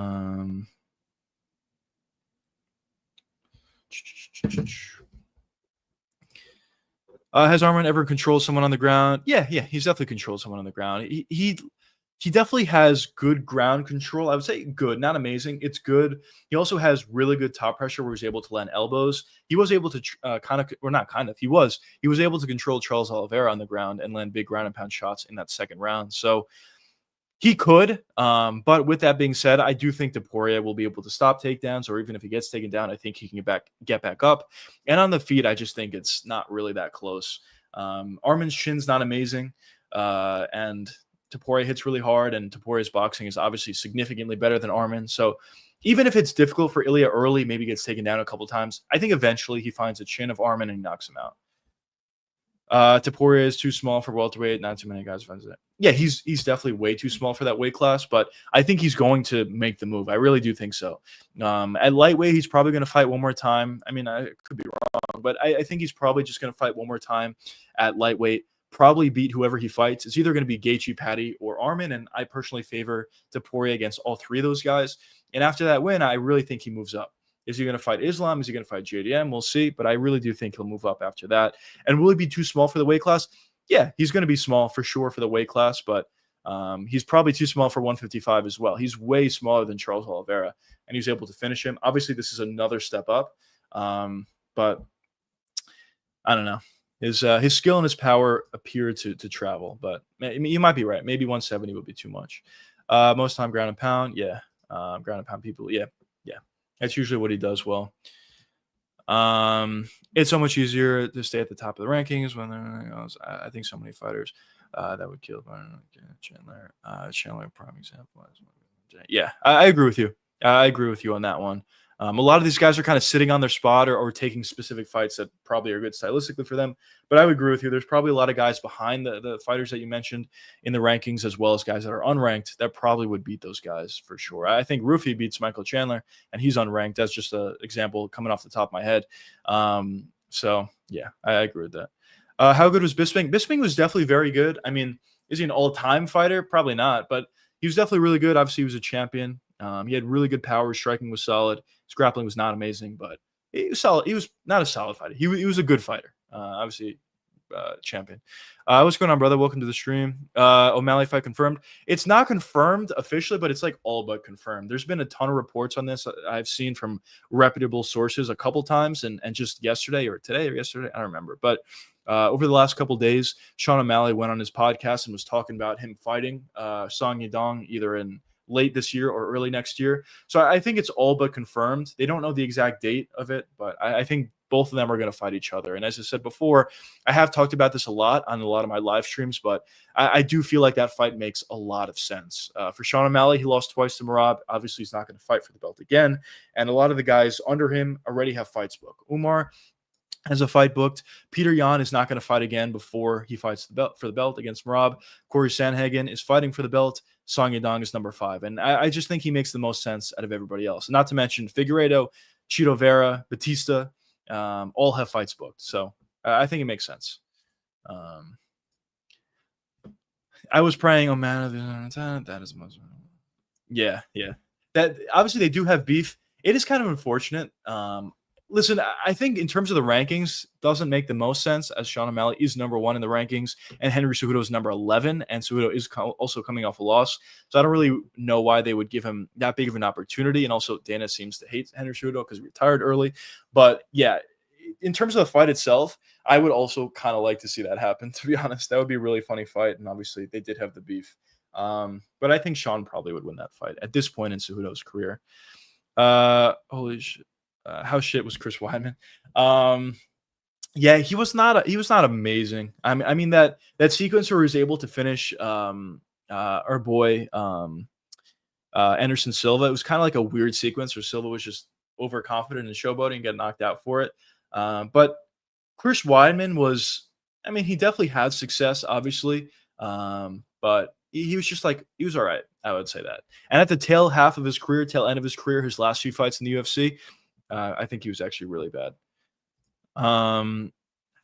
[SPEAKER 1] Arman ever controlled someone on the ground? Yeah, he's definitely controlled someone on the ground. He definitely has good ground control. I would say good, not amazing. It's good. He also has really good top pressure where he's able to land elbows. He was able to he was able to control Charles Oliveira on the ground and land big ground and pound shots in that second round. So he could, but with that being said, I do think Topuria will be able to stop takedowns, or even if he gets taken down, I think he can get back up. And on the feet, I just think it's not really that close. Arman's chin's not amazing, and Topuria hits really hard, and Topuria's boxing is obviously significantly better than Arman. So even if it's difficult for Ilia early, maybe gets taken down a couple times, I think eventually he finds a chin of Arman and knocks him out. Topuria is too small for welterweight. Not too many guys find it. Yeah, he's definitely way too small for that weight class, but I think he's going to make the move. I really do think so. At lightweight, he's probably going to fight one more time. I mean, I could be wrong, but I think he's probably just going to fight one more time at lightweight. Probably beat whoever he fights. It's either going to be Gaethje, Patty, or Arman, and I personally favor Topuria against all three of those guys. And after that win, I really think he moves up. Is he going to fight Islam? Is he going to fight JDM? We'll see. But I really do think he'll move up after that. And will he be too small for the weight class? Yeah, he's going to be small for sure for the weight class, but he's probably too small for 155 as well. He's way smaller than Charles Oliveira, and he's able to finish him. Obviously, this is another step up, but I don't know. His skill and his power appear to travel, but you might be right. Maybe 170 would be too much. Most time ground and pound, yeah. Ground and pound people, yeah. That's usually what he does well. It's so much easier to stay at the top of the rankings when I think so many fighters that would kill Chandler. Chandler, prime example. Yeah, I agree with you. I agree with you on that one. A lot of these guys are kind of sitting on their spot or taking specific fights that probably are good stylistically for them. But I would agree with you. There's probably a lot of guys behind the fighters that you mentioned in the rankings, as well as guys that are unranked that probably would beat those guys for sure. I think Rufy beats Michael Chandler, and he's unranked. That's just an example coming off the top of my head. So, yeah, I agree with that. How good was Bisping? Bisping was definitely very good. I mean, is he an all-time fighter? Probably not, but he was definitely really good. Obviously, he was a champion. He had really good power. His striking was solid. His grappling was not amazing, but he was solid. He was not a solid fighter. He was a good fighter. Obviously, champion. What's going on, brother? Welcome to the stream. O'Malley fight confirmed. It's not confirmed officially, but it's like all but confirmed. There's been a ton of reports on this I've seen from reputable sources a couple times, and just yesterday or today or yesterday, I don't remember. But over the last couple days, Sean O'Malley went on his podcast and was talking about him fighting Song Yadong either in late this year or early next year. So I think it's all but confirmed. They don't know the exact date of it, but I think both of them are going to fight each other. And as I said before, I have talked about this a lot on a lot of my live streams, but I do feel like that fight makes a lot of sense. For Sean O'Malley, he lost twice to Merab. Obviously, he's not going to fight for the belt again. And a lot of the guys under him already have fights booked. Umar has a fight booked. Peter Yan is not going to fight again before he fights for the belt against Merab. Corey Sandhagen is fighting for the belt. Song Yadong is number 5. And I just think he makes the most sense out of everybody else. Not to mention Figueiredo, Chito Vera, Batista, all have fights booked. So I think it makes sense. I was praying, oh man, that is most. Yeah. That obviously they do have beef. It is kind of unfortunate. Listen, I think in terms of the rankings, doesn't make the most sense as Sean O'Malley is number 1 in the rankings and Henry Cejudo is number 11, and Cejudo is also coming off a loss. So I don't really know why they would give him that big of an opportunity. And also Dana seems to hate Henry Cejudo because he retired early. But yeah, in terms of the fight itself, I would also kind of like to see that happen, to be honest. That would be a really funny fight. And obviously they did have the beef. But I think Sean probably would win that fight at this point in Cejudo's career. Holy shit. How shit was Chris Weidman? Yeah, he was not amazing. I mean that sequence where he was able to finish our boy Anderson Silva. It was kind of like a weird sequence where Silva was just overconfident and showboating and get knocked out for it. But Chris Weidman was, I mean, he definitely had success, obviously, but he was just like, he was all right. I would say that. And at the tail end of his career, his last few fights in the UFC, I think he was actually really bad. How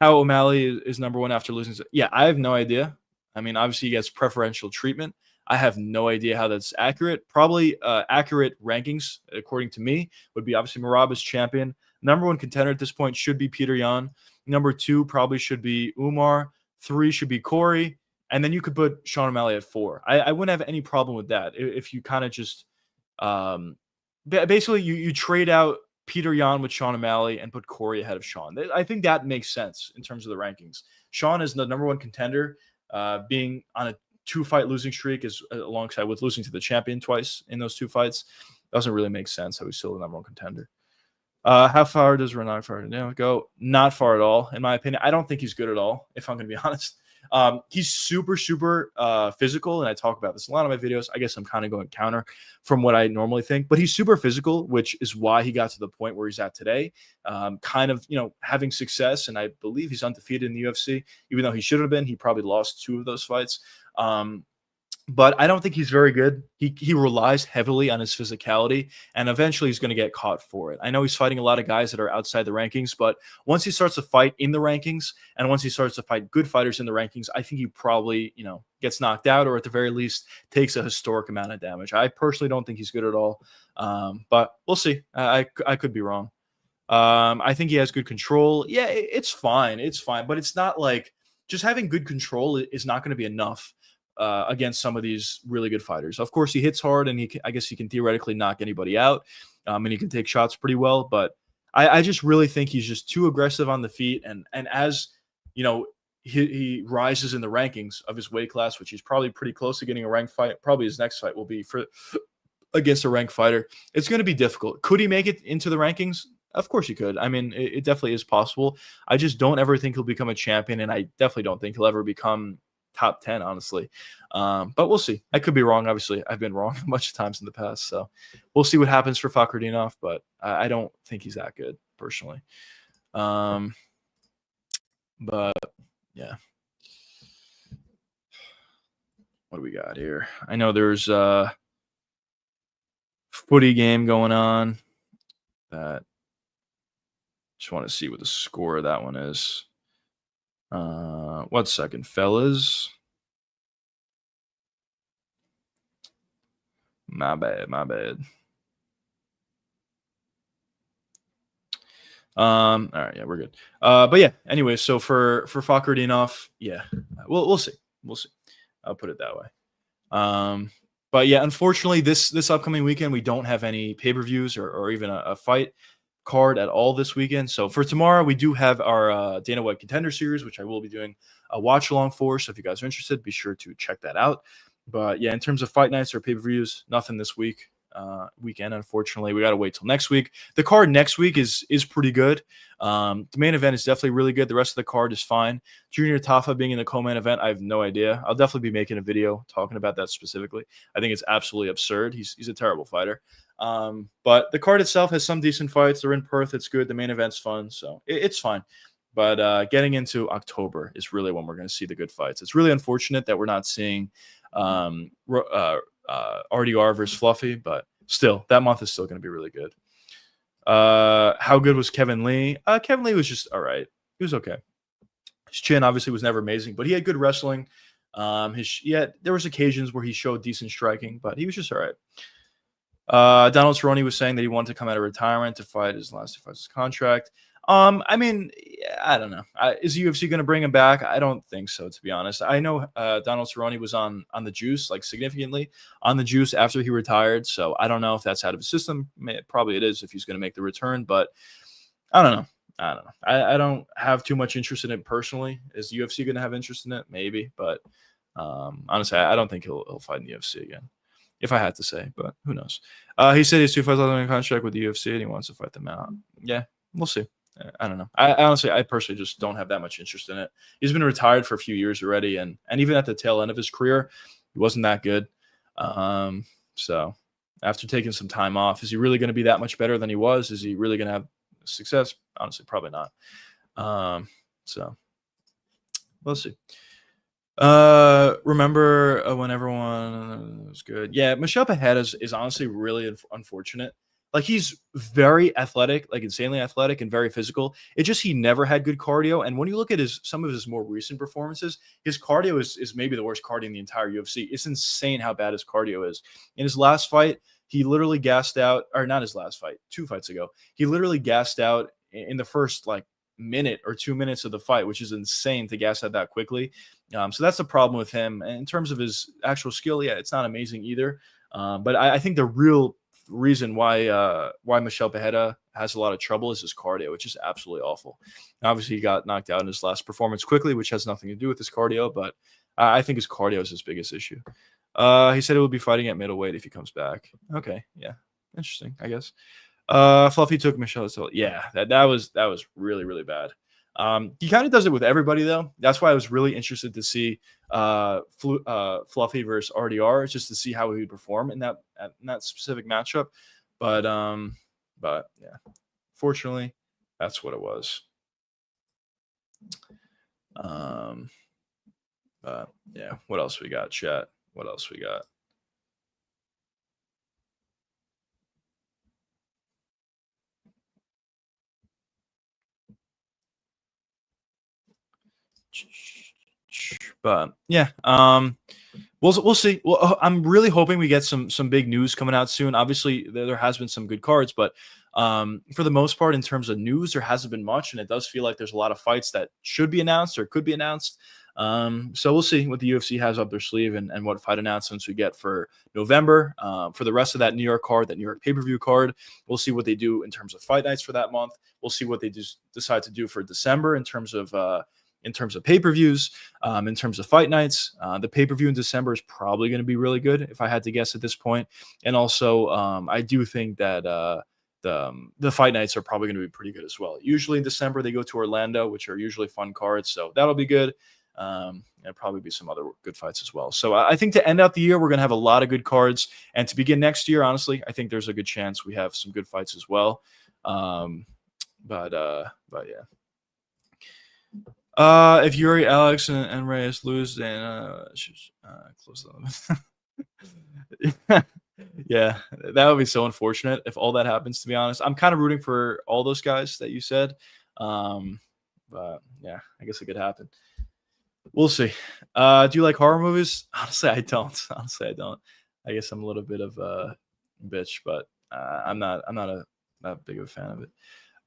[SPEAKER 1] O'Malley is number 1 after losing. Yeah, I have no idea. I mean, obviously he gets preferential treatment. I have no idea how that's accurate. Probably accurate rankings, according to me, would be obviously Merab as champion. Number 1 contender at this point should be Peter Yan. Number 2 probably should be Umar. 3 should be Corey. And then you could put Sean O'Malley at 4. I wouldn't have any problem with that if you kind of just basically you trade out Peter Yan with Sean O'Malley and put Corey ahead of Sean. I think that makes sense in terms of the rankings. Sean is the number 1 contender, being on a 2-fight losing streak is alongside with losing to the champion twice in those 2 fights. Doesn't really make sense how he's still the number 1 contender. How far does Reinier go? Not far at all, in my opinion. I don't think he's good at all, if I'm going to be honest. He's super physical, and I talk about this in a lot of my videos. I guess I'm kind of going counter from what I normally think, but he's super physical, which is why he got to the point where he's at today. Kind of, having success, and I believe he's undefeated in the UFC, even though he should have been. He probably lost 2 of those fights. But I don't think he's very good. He relies heavily on his physicality, and eventually he's going to get caught for it. I know he's fighting a lot of guys that are outside the rankings, but once he starts to fight in the rankings, and once he starts to fight good fighters in the rankings, I think he probably, gets knocked out, or at the very least takes a historic amount of damage. I personally don't think he's good at all, but we'll see. I could be wrong. I think he has good control. Yeah, it's fine. It's fine, but it's not like just having good control is not going to be enough against some of these really good fighters. Of course, he hits hard, and I guess he can theoretically knock anybody out, and he can take shots pretty well. But I just really think he's just too aggressive on the feet, and as he rises in the rankings of his weight class, which he's probably pretty close to getting a ranked fight. Probably his next fight will be against a ranked fighter. It's going to be difficult. Could he make it into the rankings? Of course he could. I mean, it definitely is possible. I just don't ever think he'll become a champion, and I definitely don't think he'll ever become top 10, honestly. But we'll see. I could be wrong. Obviously, I've been wrong a bunch of times in the past. So we'll see what happens for Fakhretdinov, but I don't think he's that good, personally. But yeah. What do we got here? I know there's a footy game going on. That just want to see what the score of that one is. 1 second, fellas. My bad. All right, yeah, we're good. But yeah, anyway, so for Fakhretdinov, yeah, we'll see. We'll see. I'll put it that way. Um, but yeah, unfortunately, this upcoming weekend we don't have any pay-per-views or even a fight card at all this weekend. So for tomorrow, we do have our Dana White Contender Series, which I will be doing a watch along for. So if you guys are interested, be sure to check that out. But yeah, in terms of fight nights or pay-per-views, nothing this weekend. Unfortunately, we got to wait till next week. The card next week is pretty good. The main event is definitely really good. The rest of the card is fine. Junior Tafa being in the co-main event, I have no idea. I'll definitely be making a video talking about that specifically. I think it's absolutely absurd. He's a terrible fighter. But the card itself has some decent fights. They're in Perth. It's good. The main event's fun, so it's fine. But getting into October is really when we're going to see the good fights. It's really unfortunate that we're not seeing RDR versus Fluffy, but still, that month is still going to be really good. How good was Kevin Lee? Kevin Lee was just all right. He was okay. His chin obviously was never amazing, but he had good wrestling. There was occasions where he showed decent striking, but he was just all right. Donald Cerrone was saying that he wanted to come out of retirement to fight his last two fights of his contract. I mean, I don't know. Is UFC going to bring him back? I don't think so, to be honest. I know Donald Cerrone was on the juice, like significantly on the juice after he retired. So I don't know if that's out of his system. Probably it is if he's going to make the return, but I don't know. I don't have too much interest in it personally. Is UFC going to have interest in it? Maybe, but honestly, I don't think he'll fight in the UFC again, if I had to say. But who knows? He said he's 2 fights on a contract with the UFC and he wants to fight them out. Yeah, we'll see. I don't know. I personally just don't have that much interest in it. He's been retired for a few years already, and even at the tail end of his career, he wasn't that good. So after taking some time off, is he really going to be that much better than he was? Is he really going to have success? Honestly, probably not. So we'll see. Remember when everyone was good? Yeah, Michelle Pajeda is honestly really unfortunate. Like, he's very athletic, like insanely athletic and very physical. It just he never had good cardio. And when you look at some of his more recent performances, his cardio is maybe the worst cardio in the entire UFC. It's insane how bad his cardio is. In his last fight, he literally gassed out, or not his last fight, 2 fights ago. He literally gassed out in the first like minute or 2 minutes of the fight, which is insane to gas out that quickly. So that's the problem with him. And in terms of his actual skill, yeah, it's not amazing either. But I think the real reason why Michelle Pajeda has a lot of trouble is his cardio, which is absolutely awful. Obviously, he got knocked out in his last performance quickly, which has nothing to do with his cardio, but I think his cardio is his biggest issue. He said he will be fighting at middleweight if he comes back. Okay, yeah, interesting, I guess. Fluffy took Michelle. So yeah, that was really, really bad. He kind of does it with everybody though. That's why I was really interested to see Fluffy versus RDR, just to see how he would perform in that specific matchup. But yeah, fortunately, that's what it was. But yeah, what else we got, chat? What else we got? But yeah, we'll see. Well, I'm really hoping we get some big news coming out soon. Obviously, there has been some good cards, but for the most part, in terms of news, there hasn't been much, and it does feel like there's a lot of fights that should be announced or could be announced. So we'll see what the UFC has up their sleeve and what fight announcements we get for November. For the rest of that New York card, that New York pay-per-view card, we'll see what they do in terms of fight nights for that month. We'll see what they decide to do for December in terms of pay-per-views, in terms of fight nights. The pay-per-view in December is probably going to be really good, if I had to guess at this point. And also, I do think that the fight nights are probably going to be pretty good as well. Usually in December, they go to Orlando, which are usually fun cards, so that'll be good. And probably be some other good fights as well. So I think to end out the year, we're going to have a lot of good cards. And to begin next year, honestly, I think there's a good chance we have some good fights as well. But yeah. If Yuri, Alex, and Reyes lose, then close them. Yeah, that would be so unfortunate if all that happens, to be honest. I'm kind of rooting for all those guys that you said. But yeah, I guess it could happen. We'll see. Do you like horror movies? Honestly, I don't. I guess I'm a little bit of a bitch, but I'm not that big of a fan of it.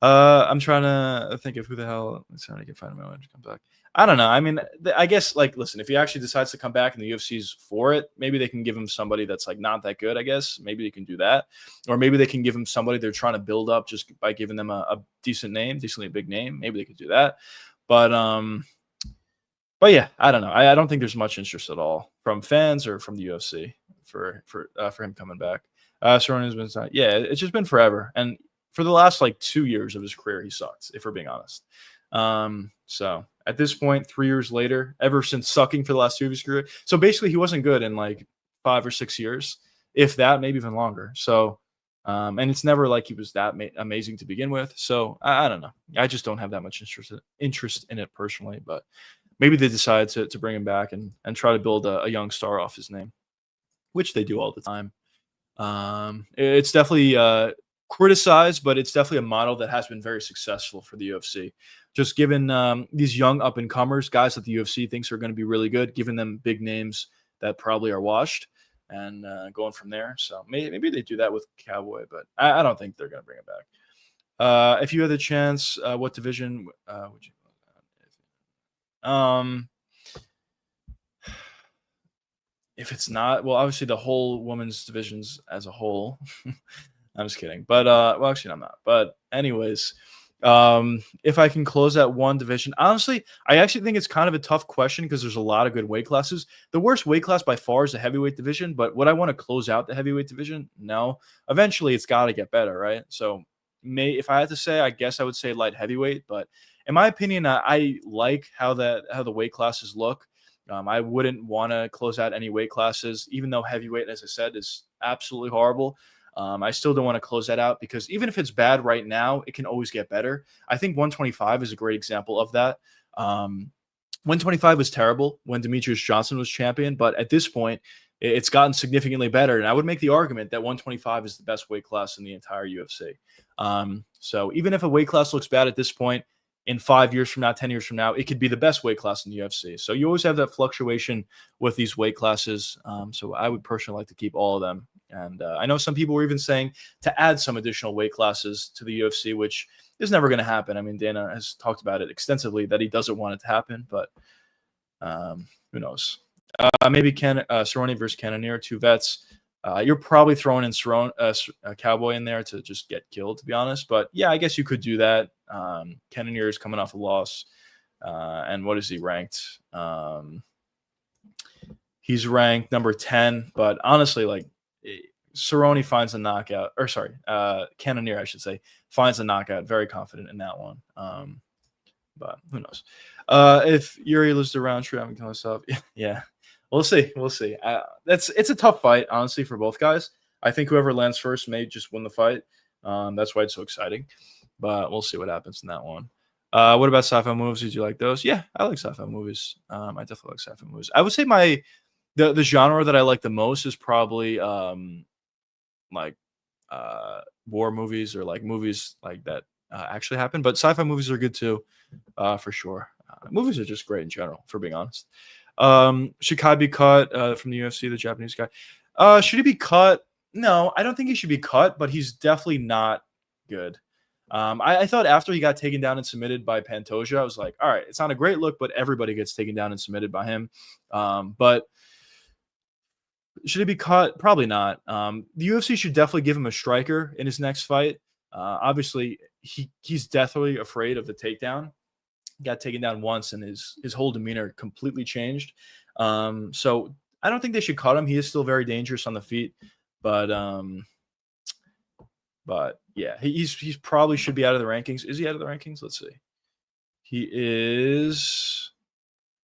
[SPEAKER 1] I'm trying to think of who the hell. Let's see if I can find him when he comes back. I don't know. I mean, I guess like, listen, if he actually decides to come back and the UFC's for it, maybe they can give him somebody that's like not that good. I guess maybe they can do that, or maybe they can give him somebody they're trying to build up just by giving them a decent name, decently big name. Maybe they could do that, but but yeah, I don't know. I don't think there's much interest at all from fans or from the UFC for him coming back. Cerrone's been yeah, it's just been forever, and for the last like 2 years of his career, he sucked. If we're being honest, so at this point, 3 years later, ever since sucking for the last 2 of his career, so basically he wasn't good in like 5 or 6 years, if that, maybe even longer. So. And it's never like he was that amazing to begin with. So I don't know. I just don't have that much interest in it personally, but maybe they decide to bring him back and try to build a young star off his name, which they do all the time. It's definitely criticized, but it's definitely a model that has been very successful for the UFC. Just given these young up and comers, guys that the UFC thinks are going to be really good, giving them big names that probably are washed, and going from there. So maybe they do that with Cowboy, but I don't think they're going to bring him back. If you had the chance, what division would you? If it's not, well, obviously the whole women's divisions as a whole. I'm just kidding, but well, actually, I'm not. But anyways, if I can close that one division, honestly, I actually think it's kind of a tough question because there's a lot of good weight classes. The worst weight class by far is the heavyweight division, but would I want to close out the heavyweight division? No. Eventually, it's got to get better, right? So, if I had to say, I guess I would say light heavyweight, but in my opinion, I like how the weight classes look. I wouldn't want to close out any weight classes, even though heavyweight, as I said, is absolutely horrible. I still don't want to close that out because even if it's bad right now, it can always get better. I think 125 is a great example of that. 125 was terrible when Demetrius Johnson was champion, but at this point, it's gotten significantly better. And I would make the argument that 125 is the best weight class in the entire UFC. So even if a weight class looks bad at this point, in 5 years from now, 10 years from now, it could be the best weight class in the UFC. So you always have that fluctuation with these weight classes. So I would personally like to keep all of them. And I know some people were even saying to add some additional weight classes to the UFC, which is never going to happen. I mean, Dana has talked about it extensively that he doesn't want it to happen, but who knows? Maybe Cerrone versus Cannonier, two vets. You're probably throwing in Cowboy in there to just get killed, to be honest. But yeah, I guess you could do that. Cannonier is coming off a loss. And what is he ranked? He's ranked number 10. But honestly, like Cerrone finds a knockout. Or sorry, Cannonier, I should say, finds a knockout. Very confident in that one. But who knows? If Yuri loses the round, true, I'm killing myself. Yeah. We'll see. We'll see. It's a tough fight, honestly, for both guys. I think whoever lands first may just win the fight. That's why it's so exciting. But we'll see what happens in that one. What about sci-fi movies? Did you like those? Yeah, I like sci-fi movies. I definitely like sci-fi movies. I would say the genre that I like the most is probably like war movies or like movies like that actually happen. But sci-fi movies are good too, for sure. Movies are just great in general, for being honest. Should Kai be cut from the UFC, the Japanese guy? Should he be cut? No, I don't think he should be cut, but he's definitely not good. I thought after he got taken down and submitted by Pantoja, I was like, all right, it's not a great look, but everybody gets taken down and submitted by him. But should he be cut? Probably not. The UFC should definitely give him a striker in his next fight. Obviously, he's definitely afraid of the takedown. Got taken down once and his whole demeanor completely changed. So I don't think they should cut him. He is still very dangerous on the feet, but yeah, he's probably should be out of the rankings. Is he out of the rankings? Let's see. He is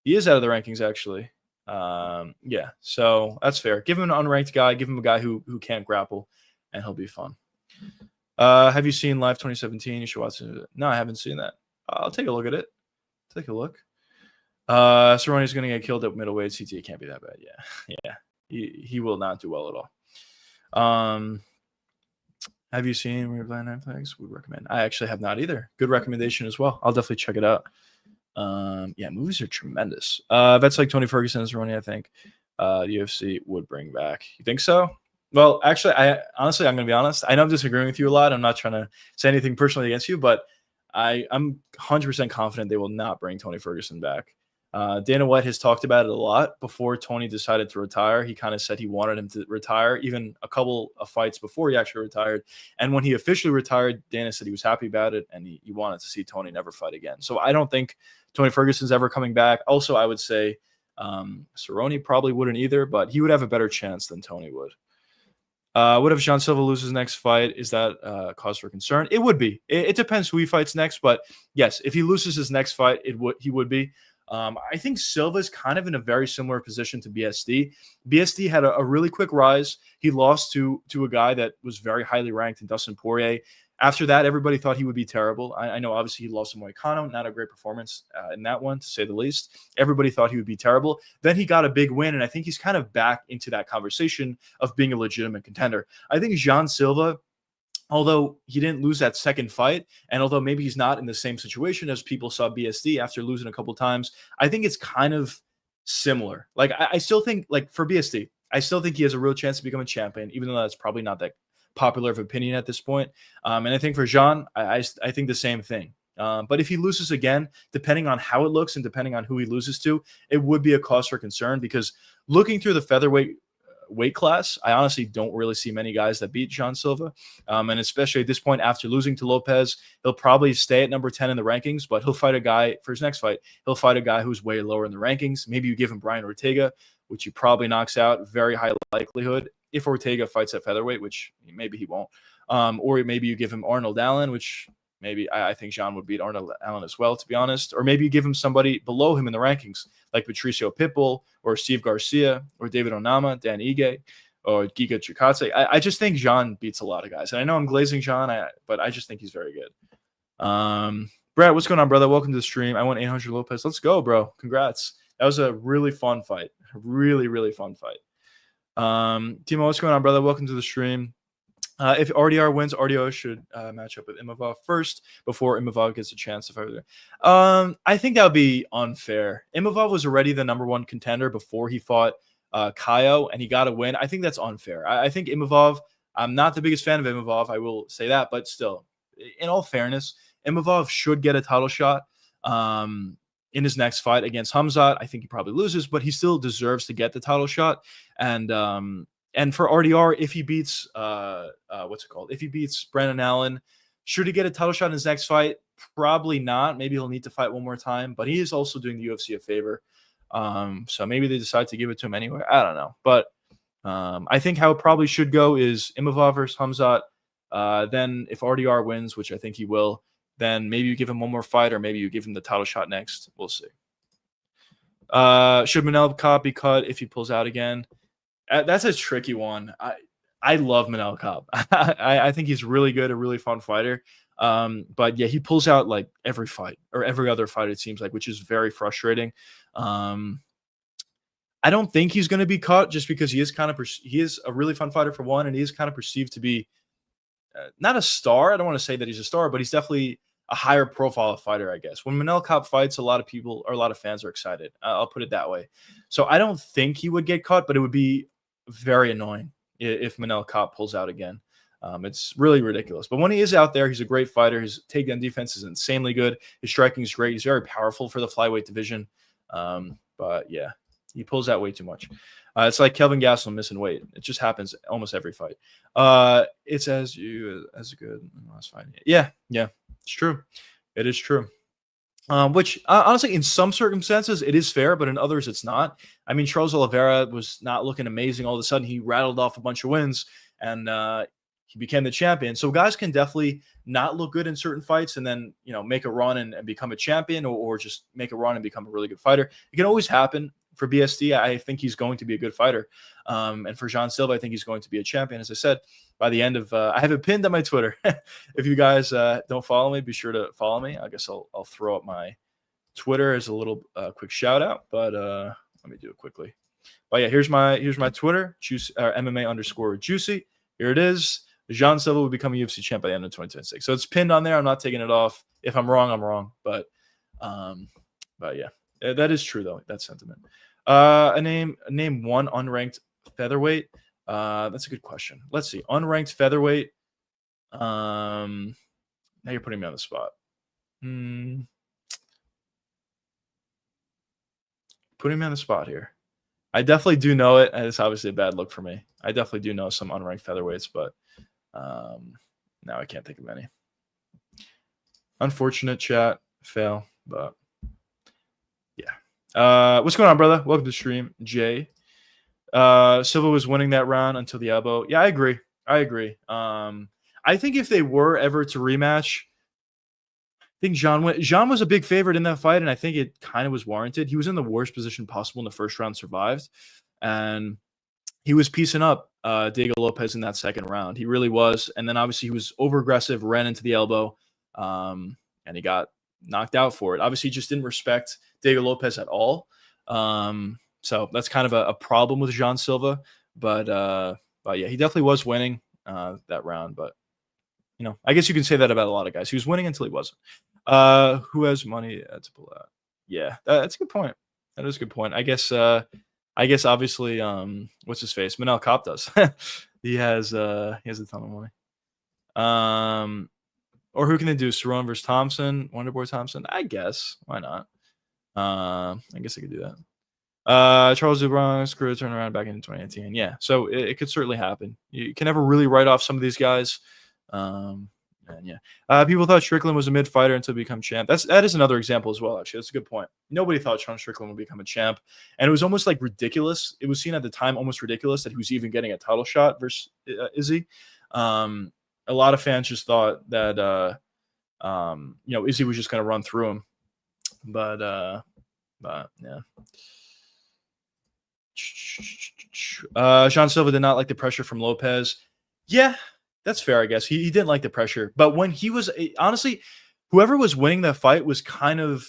[SPEAKER 1] out of the rankings actually. Yeah, so that's fair. Give him an unranked guy, give him a guy who can't grapple, and he'll be fun. Have you seen Live 2017? You should watch it. No, I haven't seen that. I'll take a look at it. Take a look. Cerrone's going to get killed at middleweight. CT can't be that bad. Yeah. He will not do well at all. Have you seen Weird Blind Netflix? Would recommend. I actually have not either. Good recommendation as well. I'll definitely check it out. Yeah, movies are tremendous. That's like Tony Ferguson and Cerrone, I think. The UFC would bring back. You think so? Well, actually, I honestly, I'm gonna be honest. I know I'm disagreeing with you a lot. I'm not trying to say anything personally against you, but I'm 100% confident they will not bring Tony Ferguson back. Dana White has talked about it a lot before Tony decided to retire. He kind of said he wanted him to retire, even a couple of fights before he actually retired. And when he officially retired, Dana said he was happy about it and he wanted to see Tony never fight again. So I don't think Tony Ferguson's ever coming back. Also, I would say Cerrone probably wouldn't either, but he would have a better chance than Tony would. What if Jean Silva loses next fight? Is that cause for concern? It would be. It depends who he fights next, but yes, if he loses his next fight, he would be. I think Silva's kind of in a very similar position to BSD. BSD had a really quick rise. He lost to a guy that was very highly ranked in Dustin Poirier. After that, everybody thought he would be terrible. I know, obviously, he lost to Moicano. Not a great performance in that one, to say the least. Everybody thought he would be terrible. Then he got a big win, and I think he's kind of back into that conversation of being a legitimate contender. I think Jean Silva, although he didn't lose that second fight, and although maybe he's not in the same situation as people saw BSD after losing a couple times, I think it's kind of similar. Like, I still think, like, for BSD, I still think he has a real chance to become a champion, even though that's probably not that popular of opinion at this point. And I think for Jean, I think the same thing. But if he loses again, depending on how it looks and depending on who he loses to, it would be a cause for concern, because looking through the featherweight weight class, I honestly don't really see many guys that beat Jean Silva. And especially at this point, after losing to Lopez, he'll probably stay at number 10 in the rankings, but he'll fight a guy for his next fight. He'll fight a guy who's way lower in the rankings. Maybe you give him Brian Ortega, which he probably knocks out, very high likelihood, if Ortega fights at featherweight, which maybe he won't. Or maybe you give him Arnold Allen, which maybe I think Jean would beat Arnold Allen as well, to be honest. Or maybe you give him somebody below him in the rankings, like Patricio Pitbull or Steve Garcia or David Onama, Dan Ige, or Giga Chikadze. I just think Jean beats a lot of guys. And I know I'm glazing Jean, but I just think he's very good. Brett, what's going on, brother? Welcome to the stream. I won 800 Lopez. Let's go, bro. Congrats. That was a really fun fight. Really, really fun fight. Timo, what's going on, brother? Welcome to the stream. If RDR wins, RDR should match up with Imavov first before Imavov gets a chance to fight. I think that would be unfair. Imavov was already the number one contender before he fought Kaio, and he got a win. I think that's unfair. I think Imavov, I'm not the biggest fan of Imavov, I will say that, but still, in all fairness, Imavov should get a title shot in his next fight against Hamzat. I think he probably loses, but he still deserves to get the title shot. And for RDR, if he beats If he beats Brandon Allen, should he get a title shot in his next fight? Probably not. Maybe he'll need to fight one more time, but he is also doing the UFC a favor. So maybe they decide to give it to him anyway. I don't know. But I think how it probably should go is Imavov versus Hamzat. Then if RDR wins, which I think he will, then maybe you give him one more fight, or maybe you give him the title shot next. We'll see. Should Manel Kape be cut if he pulls out again? That's a tricky one. I love Manel Kape. I think he's really good, a really fun fighter. But yeah, he pulls out like every fight or every other fight, it seems like, which is very frustrating. I don't think he's going to be cut, just because he is a really fun fighter for one, and he is kind of perceived to be not a star. I don't want to say that he's a star, but he's definitely a higher profile fighter, I guess. When Manel Kape fights, a lot of people or a lot of fans are excited. I'll put it that way. So I don't think he would get cut, but it would be very annoying if Manel Kape pulls out again. It's really ridiculous. But when he is out there, he's a great fighter. His takedown defense is insanely good. His striking is great. He's very powerful for the flyweight division. But yeah, he pulls out way too much. It's like Kelvin Gastelum missing weight. It just happens almost every fight. It's as good last fight. Yeah, it's true. It is true. Which honestly, in some circumstances, it is fair, but in others, it's not. I mean, Charles Oliveira was not looking amazing. All of a sudden, he rattled off a bunch of wins, and he became the champion. So guys can definitely not look good in certain fights and then, make a run and become a champion, or just make a run and become a really good fighter. It can always happen. For BSD, I think he's going to be a good fighter. And for Jean Silva, I think he's going to be a champion. As I said, by the end of I have it pinned on my Twitter. If you guys don't follow me, be sure to follow me. I guess I'll throw up my Twitter as a little quick shout out, but let me do it quickly. But yeah, here's my Twitter, MMA_juicy. Here it is. Jean Silva will become a UFC champ by the end of 2026. So it's pinned on there. I'm not taking it off. If I'm wrong, I'm wrong. But yeah, that is true though. That sentiment. Name one unranked featherweight. That's a good question. Let's see. Unranked featherweight. Now you're putting me on the spot. Putting me on the spot here. I definitely do know it, and it's obviously a bad look for me. I definitely do know some unranked featherweights, but now I can't think of any. Unfortunate, chat. Fail, but yeah. What's going on, brother? Welcome to the stream, Jay. Silva was winning that round until the elbow. Yeah, I agree. I think if they were ever to rematch, I think Jean was a big favorite in that fight, and I think it kind of was warranted. He was in the worst position possible in the first round, survived, and he was piecing up Diego Lopez in that second round. He really was. And then obviously he was over aggressive, ran into the elbow, and he got knocked out for it. Obviously, he just didn't respect Diego Lopez at all. So that's kind of a problem with Jean Silva. But yeah, he definitely was winning that round. But I guess you can say that about a lot of guys. He was winning until he wasn't. Who has money to pull out? Yeah, that's a good point. That is a good point. I guess obviously, what's his face? Manel Kopp does. he has a ton of money. Or who can they do? Cerrone versus Thompson, Wonderboy Thompson. I guess. Why not? I guess I could do that. Charles Dubron screw turn around back in 2018. Yeah, so it could certainly happen. You can never really write off some of these guys. And yeah, people thought Strickland was a mid fighter until he become champ. That is another example as well. Actually, that's a good point. Nobody thought Sean Strickland would become a champ, and it was almost like ridiculous. It was seen at the time almost ridiculous that he was even getting a title shot versus Izzy. A lot of fans just thought that Izzy was just going to run through him, but yeah. Jean Silva did not like the pressure from Lopez. Yeah. That's fair, I guess. He didn't like the pressure. But when he was – honestly, whoever was winning that fight was kind of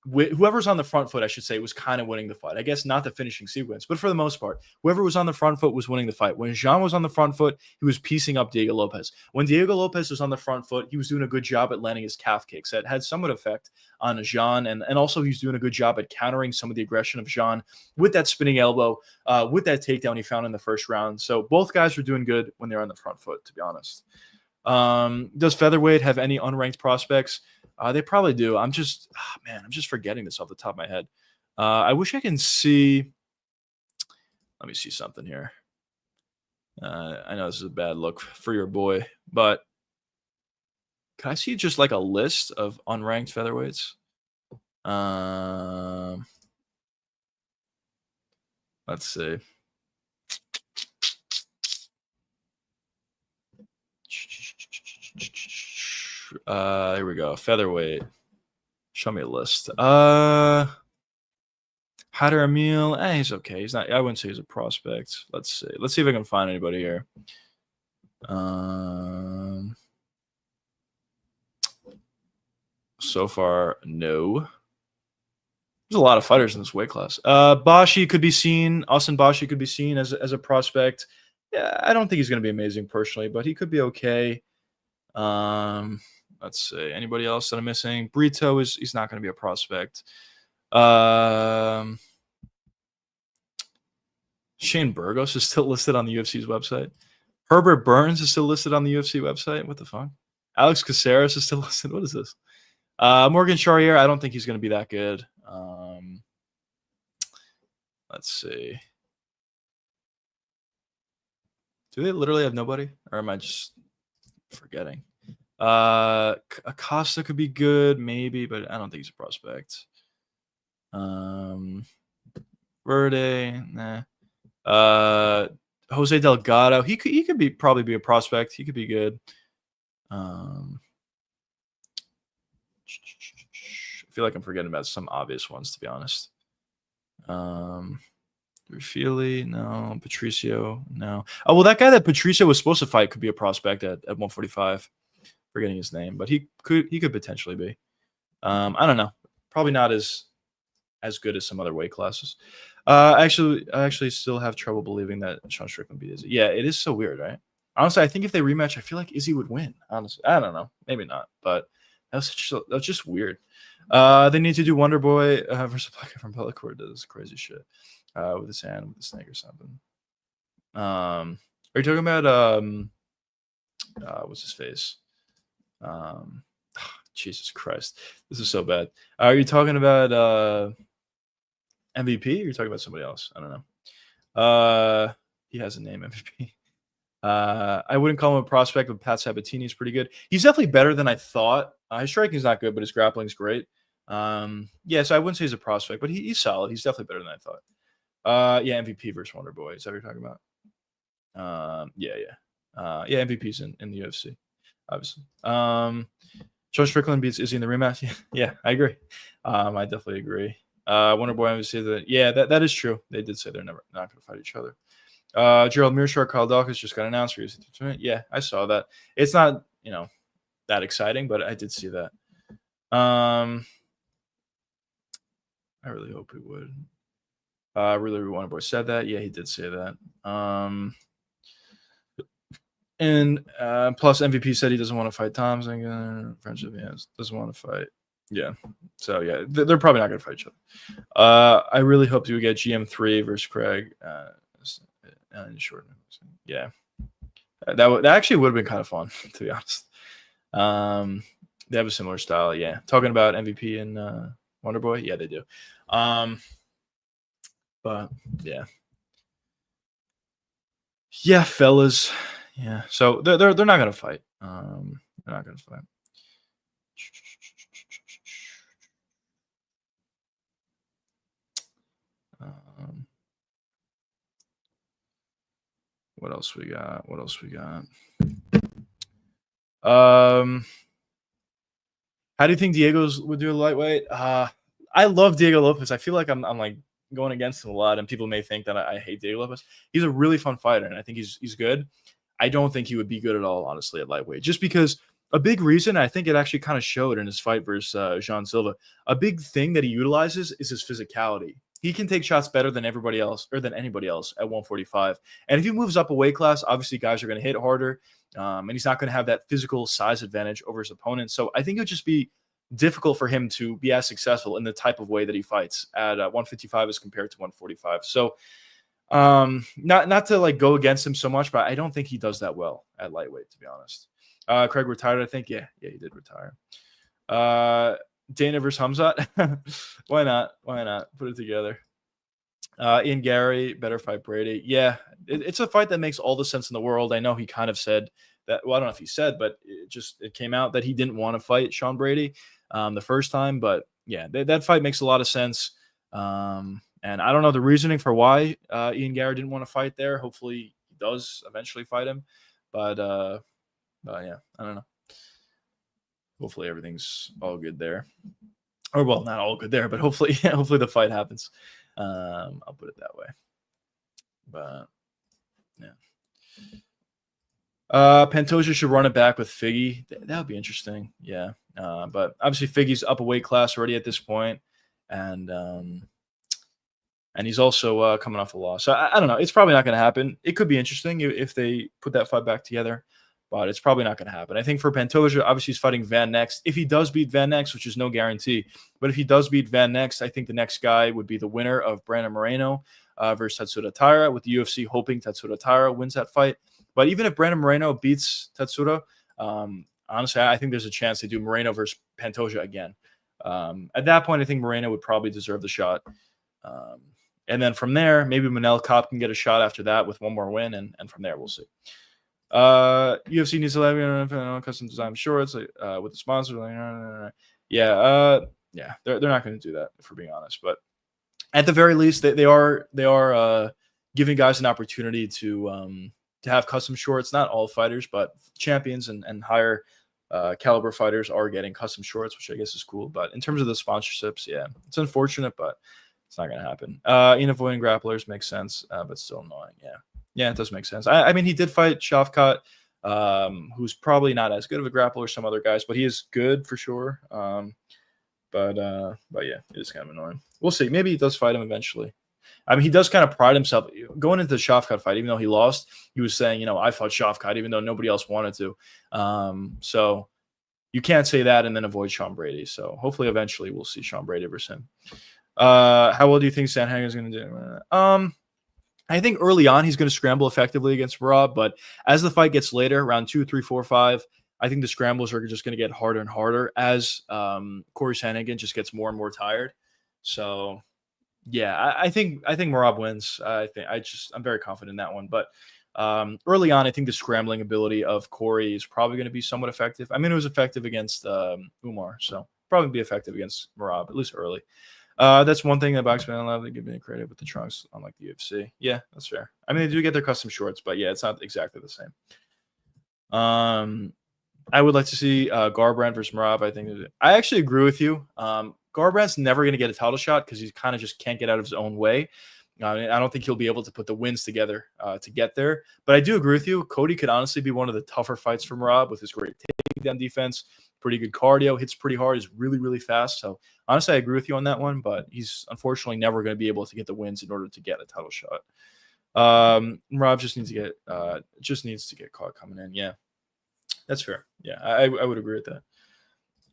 [SPEAKER 1] whoever's on the front foot, I should say, was kind of winning the fight. I guess not the finishing sequence, but for the most part, whoever was on the front foot was winning the fight. When Jean was on the front foot, he was piecing up Diego Lopez. When Diego Lopez was on the front foot, he was doing a good job at landing his calf kicks. That had somewhat effect on Jean, and also he's doing a good job at countering some of the aggression of Jean with that spinning elbow, with that takedown he found in the first round. So both guys were doing good when they're on the front foot, to be honest. Does featherweight have any unranked prospects? They probably do. I'm just forgetting this off the top of my head. I wish I can see. Let me see something here. I know this is a bad look for your boy, but can I see just like a list of unranked featherweights? Let's see. Here we go. Featherweight. Show me a list. Hader Emil. He's okay. He's not. I wouldn't say he's a prospect. Let's see. Let's see if I can find anybody here. So far, no. There's a lot of fighters in this weight class. Bashi could be seen. Austin Bashi could be seen as a prospect. Yeah, I don't think he's going to be amazing personally, but he could be okay. Let's see. Anybody else that I'm missing? Brito he's not going to be a prospect. Shane Burgos is still listed on the UFC's website. Herbert Burns is still listed on the UFC website. What the fuck? Alex Caceres is still listed. What is this? Morgan Charrier, I don't think he's going to be that good. Let's see. Do they literally have nobody? Or am I just forgetting? Acosta could be good, maybe, but I don't think he's a prospect. Verde, nah. Jose Delgado, he could probably be a prospect. He could be good. I feel like I'm forgetting about some obvious ones, to be honest. Rafili, no. Patricio, no. Oh, well, that guy that Patricio was supposed to fight could be a prospect at 145. Forgetting his name, but he could potentially be. I don't know. Probably not as good as some other weight classes. I actually still have trouble believing that Sean Strickland beat Izzy. Yeah, it is so weird, right? Honestly, I think if they rematch, I feel like Izzy would win. Honestly, I don't know. Maybe not, but that was just weird. They need to do Wonder Boy versus Black from Bellator. Does crazy shit with his hand, with the snake or something. Are you talking about what's his face? Um, Jesus Christ, this is so bad. Are you talking about MVP? Or are you talking about somebody else? I don't know. He has a name, MVP. I wouldn't call him a prospect, but Pat Sabatini is pretty good. He's definitely better than I thought. His striking is not good, but his grappling is great. Yeah, so I wouldn't say he's a prospect, but he's solid. He's definitely better than I thought. Yeah, MVP versus Wonder Boy. Is that what you're talking about? Yeah, MVP's in the UFC, obviously. Joe Strickland beats Izzy in the rematch. Yeah, I agree. I definitely agree. Wonder Boy obviously that. Yeah, that is true. They did say they're not going to fight each other. Gerald Mearshart, Kyle Dawkins just got announced for UFC tournament. Yeah, I saw that. It's not that exciting, but I did see that. I really hope he would. Really, Wonder Boy said that. Yeah, he did say that. And plus MVP said he doesn't want to fight Thompson. Friendship, yeah, doesn't want to fight. Yeah. So yeah, they're probably not going to fight each other. I really hope to get GM3 versus Craig. Short. Yeah. That actually would have been kind of fun, to be honest. They have a similar style. Yeah. Talking about MVP and Wonder Boy. Yeah, they do. But yeah. Yeah, fellas. Yeah. So they're not gonna fight. They're not gonna fight. What else we got? How do you think Diego's would do a lightweight? I love Diego Lopez. I feel like I'm like going against him a lot, and people may think that I hate Diego Lopez. He's a really fun fighter, and I think he's good. I don't think he would be good at all, honestly, at lightweight, just because a big reason, I think it actually kind of showed in his fight versus Jean Silva. A big thing that he utilizes is his physicality. He can take shots better than everybody else or than anybody else at 145. And if he moves up a weight class, obviously guys are going to hit harder, and he's not going to have that physical size advantage over his opponent. So I think it would just be difficult for him to be as successful in the type of way that he fights at 155 as compared to 145. So not to like go against him so much, but I don't think he does that well at lightweight, to be honest. Craig retired, I think. Yeah, he did retire. Dana versus Hamzat. Why not? Put it together. Ian Gary, better fight Brady. Yeah, it's a fight that makes all the sense in the world. I know he kind of said that. Well, I don't know if he said, but it came out that he didn't want to fight Sean Brady the first time. But yeah, that fight makes a lot of sense. And I don't know the reasoning for why Ian Gary didn't want to fight there. Hopefully he does eventually fight him. But yeah, I don't know. Hopefully everything's all good there. Or well, not all good there, but hopefully the fight happens. I'll put it that way. But yeah. Pantoja should run it back with Figgy. That would be interesting. Yeah. But obviously Figgy's up a weight class already at this point. And he's also coming off a loss. So I don't know. It's probably not going to happen. It could be interesting if they put that fight back together, but it's probably not going to happen. I think for Pantoja, obviously he's fighting Van Next. If he does beat Van Next, which is no guarantee, but if he does beat Van Next, I think the next guy would be the winner of Brandon Moreno versus Tatsuda Taira, with the UFC hoping Tatsuda Taira wins that fight. But even if Brandon Moreno beats Tatsuda, honestly, I think there's a chance they do Moreno versus Pantoja again. At that point, I think Moreno would probably deserve the shot. And then from there, maybe Manel Kopp can get a shot after that with one more win, and from there we'll see. UFC needs to have custom design shorts with the sponsor. Yeah, they're not going to do that, if we're being honest. But at the very least, they are giving guys an opportunity to have custom shorts. Not all fighters, but champions and higher caliber fighters are getting custom shorts, which I guess is cool. But in terms of the sponsorships, yeah, it's unfortunate, but it's not going to happen. Avoiding grapplers makes sense, but still annoying. Yeah, it does make sense. I mean, he did fight Shavkat, who's probably not as good of a grappler as some other guys, but he is good for sure. But yeah, it is kind of annoying. We'll see. Maybe he does fight him eventually. I mean, he does kind of pride himself going into the Shavkat fight, even though he lost. He was saying, I fought Shavkat, even though nobody else wanted to. So you can't say that and then avoid Sean Brady. So hopefully, eventually, we'll see Sean Brady versus him. How well do you think Sandhagen is going to do? I think early on he's going to scramble effectively against Merab, but as the fight gets later, round 2, 3, 4, 5, I think the scrambles are just going to get harder and harder as Corey Sandhagen just gets more and more tired. So yeah, I think Merab wins. I'm very confident in that one. But early on, I think the scrambling ability of Corey is probably going to be somewhat effective. I mean, it was effective against Umar, so probably be effective against Merab at least early. That's one thing that Boxman allowed to give me credit with the trunks, unlike the UFC. Yeah, that's fair. I mean, they do get their custom shorts, but yeah, it's not exactly the same. I would like to see Garbrandt versus Merab. I actually agree with you. Garbrandt's never going to get a title shot because he kind of just can't get out of his own way. I don't think he'll be able to put the wins together to get there. But I do agree with you. Cody could honestly be one of the tougher fights for Merab with his great takedown defense, pretty good cardio, hits pretty hard, is really, really fast. So honestly, I agree with you on that one. But he's unfortunately never going to be able to get the wins in order to get a title shot. Merab just needs to get caught coming in. Yeah, that's fair. Yeah, I would agree with that.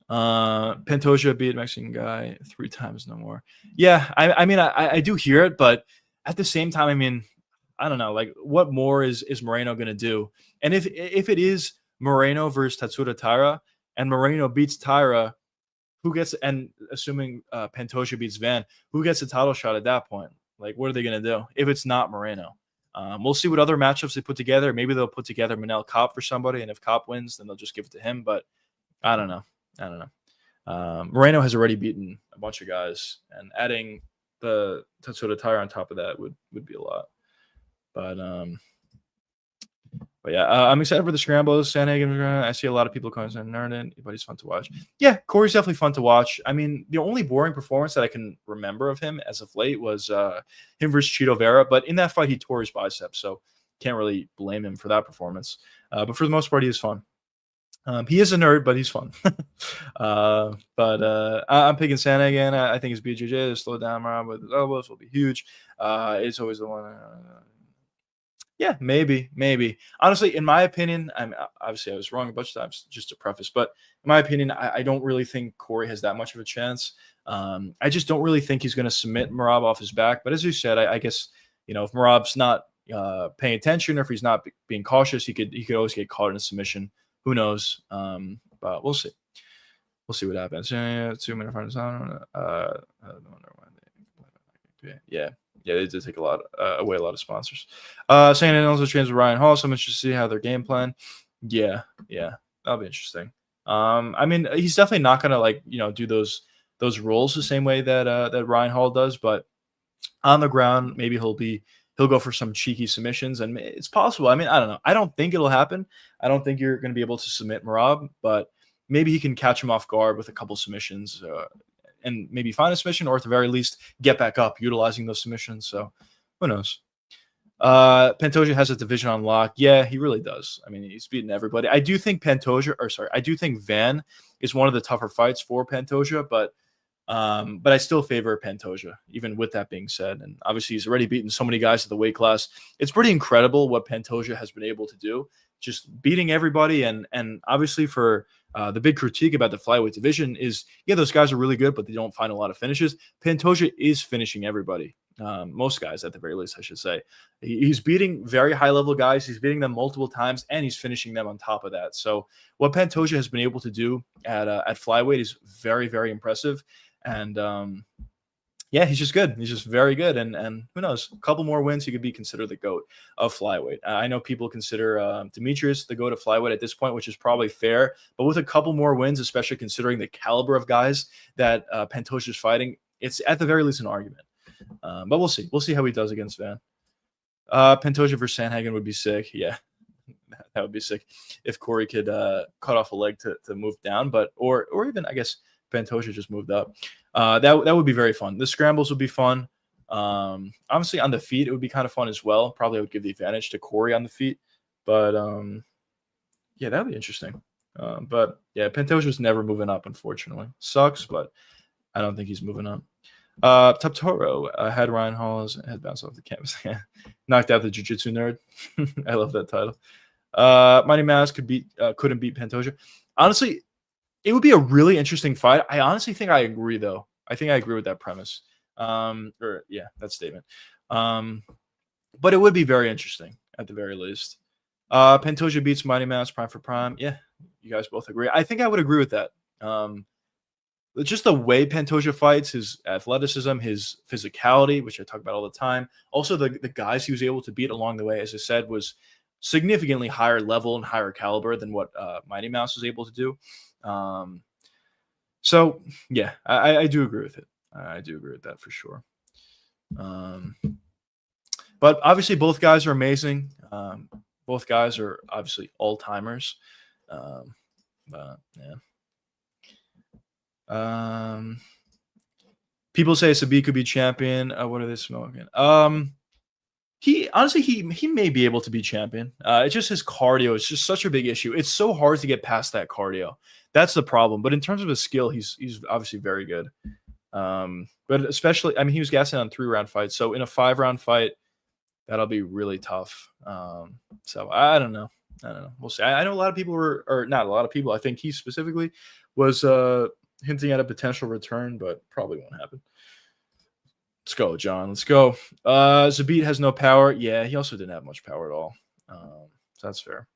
[SPEAKER 1] Pantoja beat Mexican guy 3 times, no more. Yeah, I mean, I do hear it, but at the same time, I mean, I don't know, like what more is Moreno going to do? And if it is Moreno versus Tatsura Taira and Moreno beats Taira, who gets, and assuming Pantoja beats Van, who gets a title shot at that point? Like, what are they going to do if it's not Moreno? We'll see what other matchups they put together. Maybe they'll put together Manel Kopp for somebody, and if Kopp wins, then they'll just give it to him. But I don't know. Moreno has already beaten a bunch of guys, and adding the Tatsura Taira on top of that would be a lot. But yeah, I'm excited for the scrambles. Sandhagen, I see a lot of people calling Sandhagen, but he's fun to watch. Yeah, Corey's definitely fun to watch. I mean, the only boring performance that I can remember of him as of late was him versus Chito Vera, but in that fight, he tore his biceps, so can't really blame him for that performance. But for the most part, he is fun. He is a nerd, but he's fun. I'm picking Sandhagen. I think his BJJ to slow down around with his elbows will be huge. It's always the one. Yeah, maybe. Honestly, in my opinion, obviously I was wrong a bunch of times, just to preface, but in my opinion, I don't really think Corey has that much of a chance. I just don't really think he's going to submit Merab off his back. But as you said, I guess, if Merab's not paying attention or if he's not being cautious, he could always get caught in a submission. Who knows? But we'll see. We'll see what happens. 2 minute front. Yeah. They did take away a lot of sponsors. Saying it also trains with Ryan Hall, so I'm interested to see how their game plan. Yeah, that'll be interesting. I mean, he's definitely not gonna do those rolls the same way that Ryan Hall does, but on the ground, maybe he'll go for some cheeky submissions, and it's possible. I mean, I don't know. I don't think it'll happen. I don't think you're going to be able to submit Merab, but maybe he can catch him off guard with a couple submissions and maybe find a submission, or at the very least get back up utilizing those submissions. So who knows? Pantoja has a division on lock. Yeah, he really does. I mean, he's beaten everybody. I do think Van is one of the tougher fights for Pantoja, but I still favor Pantoja, even with that being said. And obviously, he's already beaten so many guys at the weight class. It's pretty incredible what Pantoja has been able to do, just beating everybody. And obviously, for the big critique about the flyweight division is, yeah, those guys are really good, but they don't find a lot of finishes. Pantoja is finishing everybody. Most guys, at the very least, I should say. He's beating very high-level guys. He's beating them multiple times, and he's finishing them on top of that. So what Pantoja has been able to do at flyweight is very, very impressive. And yeah, he's just good. He's just very good. And who knows? A couple more wins, he could be considered the GOAT of flyweight. I know people consider Demetrius the GOAT of flyweight at this point, which is probably fair. But with a couple more wins, especially considering the caliber of guys that Pantoja is fighting, it's at the very least an argument. But we'll see. We'll see how he does against Van. Pantoja versus Sandhagen would be sick. Yeah, that would be sick if Corey could cut off a leg to move down, but or even, I guess, Pantoja just moved up. That would be very fun. The scrambles would be fun. Obviously, on the feet, it would be kind of fun as well. Probably would give the advantage to Corey on the feet. But yeah, that would be interesting. But yeah, Pantoja's never moving up, unfortunately. Sucks, but I don't think he's moving up. Toptoro had Ryan Hall's head bounce off the canvas. Knocked out the jiu-jitsu nerd. I love that title. Mighty Mouse couldn't beat Pantoja. Honestly, it would be a really interesting fight. I honestly think I agree, though. I think I agree with that premise. That statement. but it would be very interesting at the very least. Pantoja beats Mighty Mouse prime for prime. Yeah, you guys both agree. I think I would agree with that. Just the way Pantoja fights, his athleticism, his physicality, which I talk about all the time. Also, the guys he was able to beat along the way, as I said, was significantly higher level and higher caliber than what Mighty Mouse was able to do. So, yeah, I do agree with it. I do agree with that for sure. But obviously, both guys are amazing. Both guys are obviously all-timers. But, yeah. People say Sabit could be champion. What are they smoking? He honestly he may be able to be champion. It's just his cardio is just such a big issue. It's so hard to get past that cardio. That's the problem. But in terms of his skill, he's obviously very good. But especially, I mean, he was gassing on 3-round fights. So in a 5-round fight, that'll be really tough. So I don't know. We'll see. I know a lot of people or not a lot of people. I think he specifically was hinting at a potential return, but probably won't happen. Let's go, John. Let's go. Zabit has no power. Yeah, he also didn't have much power at all. So that's fair.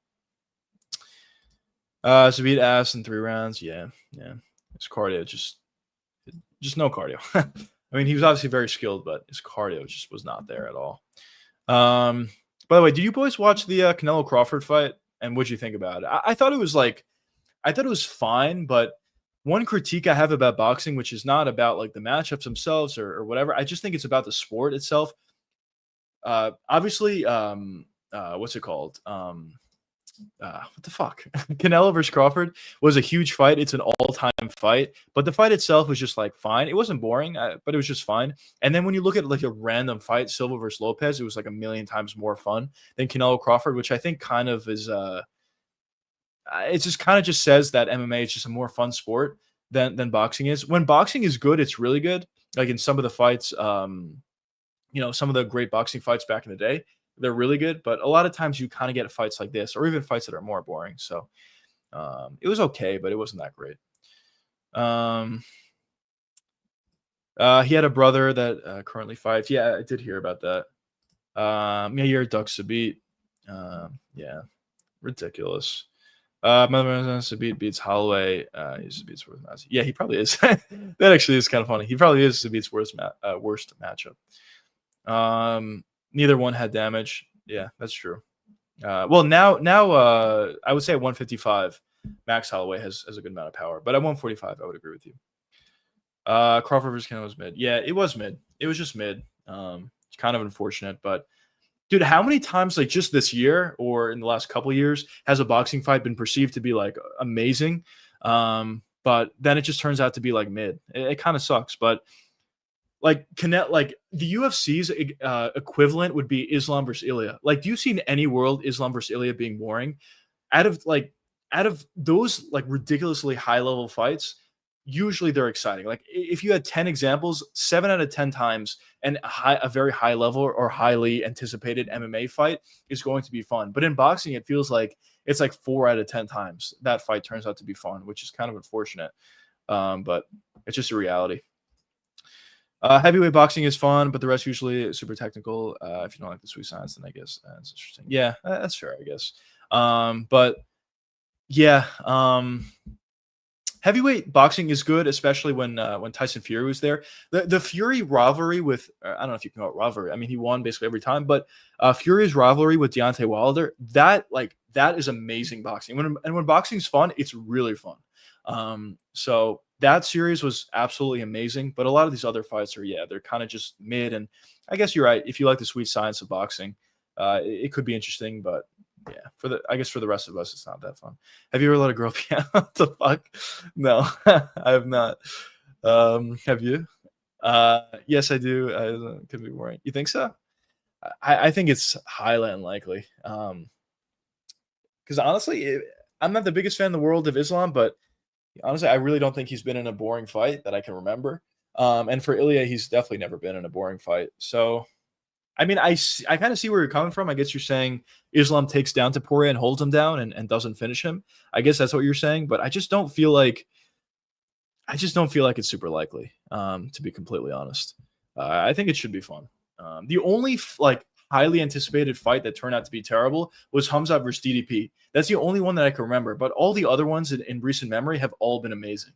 [SPEAKER 1] Zabit ass in 3 rounds. Yeah. His cardio just no cardio. I mean, he was obviously very skilled, but his cardio just was not there at all. By the way, did you boys watch the Canelo Crawford fight? And what'd you think about it? I thought it was fine, but one critique I have about boxing, which is not about like the matchups themselves or whatever, I just think it's about the sport itself. Obviously, what's it called? What the fuck? Canelo versus Crawford was a huge fight. It's an all-time fight, but the fight itself was just like fine. It wasn't boring, but it was just fine. And then when you look at like a random fight, Silva versus Lopez, it was like a million times more fun than Canelo Crawford, which I think kind of is it just kind of just says that MMA is just a more fun sport than boxing is. When boxing is good, it's really good. Like in some of the fights, some of the great boxing fights back in the day, they're really good. But a lot of times you kind of get fights like this, or even fights that are more boring. So it was okay, but it wasn't that great. He had a brother that currently fights. Yeah, I did hear about that. You're Duck Sabit. Yeah, ridiculous. Sabit beats Holloway. He's Sabit's worst matchup. Yeah, he probably is. That actually is kind of funny. He probably is Sabit's worst matchup. Neither one had damage. Yeah, that's true. Well, now, I would say at 155, Max Holloway has a good amount of power, but at 145, I would agree with you. Crawford versus Canelo was mid. Yeah, it was mid. It was just mid. It's kind of unfortunate, but dude, how many times, like just this year or in the last couple of years, has a boxing fight been perceived to be like amazing? But then it just turns out to be like mid. It kind of sucks, but like the UFC's equivalent would be Islam versus Ilya. Like, do you see in any world Islam versus Ilya being boring? Out of those like ridiculously high level fights, usually they're exciting. Like if you had 10 examples, 7 out of 10 times a very high level or highly anticipated MMA fight is going to be fun. But in boxing, it feels like it's like 4 out of 10 times that fight turns out to be fun, which is kind of unfortunate. But it's just a reality. Heavyweight boxing is fun, but the rest usually is super technical. If you don't like the sweet science, then I guess that's interesting. Yeah, that's fair, I guess. But yeah, heavyweight boxing is good, especially when Tyson Fury was there. The Fury rivalry with I don't know if you can call it rivalry. I mean, he won basically every time, but Fury's rivalry with Deontay Wilder, that is amazing boxing. When boxing's fun, it's really fun. So that series was absolutely amazing, but a lot of these other fights they're kind of just mid. And I guess you're right. If you like the sweet science of boxing, it could be interesting, but yeah, for the rest of us, it's not that fun. Have you ever let a girl piano? What the fuck? No, I have not. Have you? Yes, I do. It could be boring. You think so? I think it's highly unlikely. Because honestly, I'm not the biggest fan in the world of Islam, but honestly, I really don't think he's been in a boring fight that I can remember. And for Ilya, he's definitely never been in a boring fight. So, I mean, I kind of see where you're coming from. I guess you're saying Islam takes down Topuria and holds him down and doesn't finish him. I guess that's what you're saying, but I just don't feel like it's super likely, to be completely honest. I think it should be fun. The only highly anticipated fight that turned out to be terrible was Hamzat versus DDP. That's the only one that I can remember, but all the other ones in recent memory have all been amazing.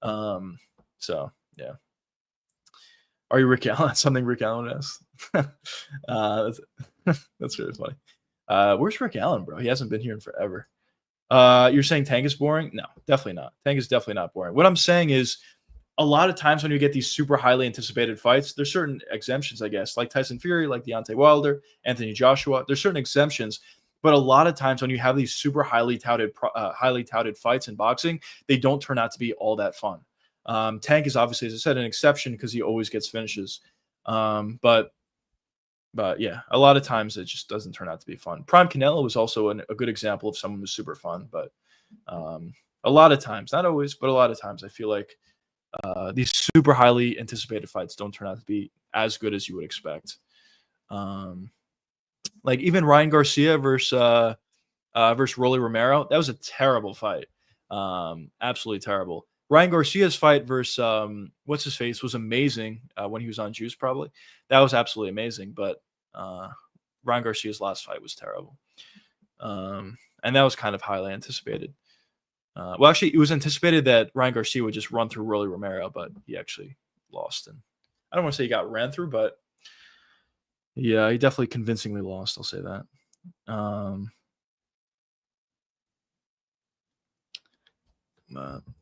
[SPEAKER 1] So yeah. Are you Rick Allen? Something Rick Allen asked. That's really funny. Where's Rick Allen, bro? He hasn't been here in forever. You're saying Tank is boring? No, definitely not. Tank is definitely not boring. What I'm saying is a lot of times when you get these super highly anticipated fights, there's certain exemptions, I guess, like Tyson Fury, like Deontay Wilder, Anthony Joshua. There's certain exemptions, but a lot of times when you have these super highly touted fights in boxing, they don't turn out to be all that fun. Tank is obviously, as I said, an exception because he always gets finishes. But yeah, a lot of times it just doesn't turn out to be fun. Prime Canelo was also a good example of someone who's super fun, but a lot of times, not always, but a lot of times I feel like these super highly anticipated fights don't turn out to be as good as you would expect. Like even Ryan Garcia versus Rolly Romero, that was a terrible fight. Absolutely terrible. Ryan Garcia's fight versus what's his face was amazing when he was on Juice. Probably that was absolutely amazing. But Ryan Garcia's last fight was terrible, and that was kind of highly anticipated. Well, actually, it was anticipated that Ryan Garcia would just run through Rolly Romero, but he actually lost. And I don't want to say he got ran through, but yeah, he definitely convincingly lost. I'll say that.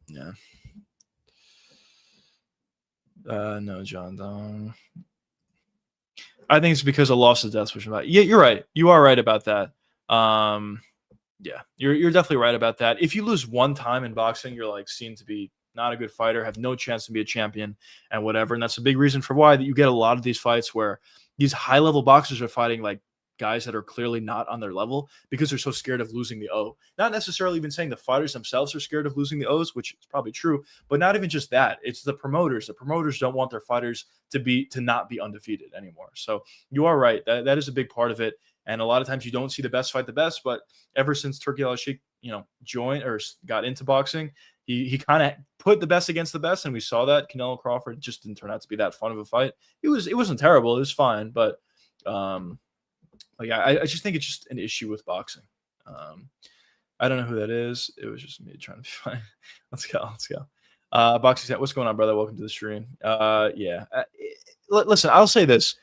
[SPEAKER 1] Yeah. No, John Dong. I think it's because of loss of death switch. Yeah, you're right. You are right about that. Yeah, you're definitely right about that. If you lose one time in boxing, you're like seen to be not a good fighter, have no chance to be a champion, and whatever. And that's a big reason for why that you get a lot of these fights where these high level boxers are fighting like guys that are clearly not on their level because they're so scared of losing the O. Not necessarily even saying the fighters themselves are scared of losing the O's, which is probably true, but not even just that. It's the promoters. The promoters don't want their fighters to not be undefeated anymore. So you are right. That is a big part of it. And a lot of times you don't see the best fight the best, but ever since Turki Al-Sheikh, joined or got into boxing, he kind of put the best against the best, and we saw that Canelo Crawford just didn't turn out to be that fun of a fight. It wasn't terrible. It was fine, but yeah, I just think it's just an issue with boxing. I don't know who that is. It was just me trying to be fine. Let's go. Boxing set. What's going on, brother? Welcome to the stream. Yeah. Listen, I'll say this.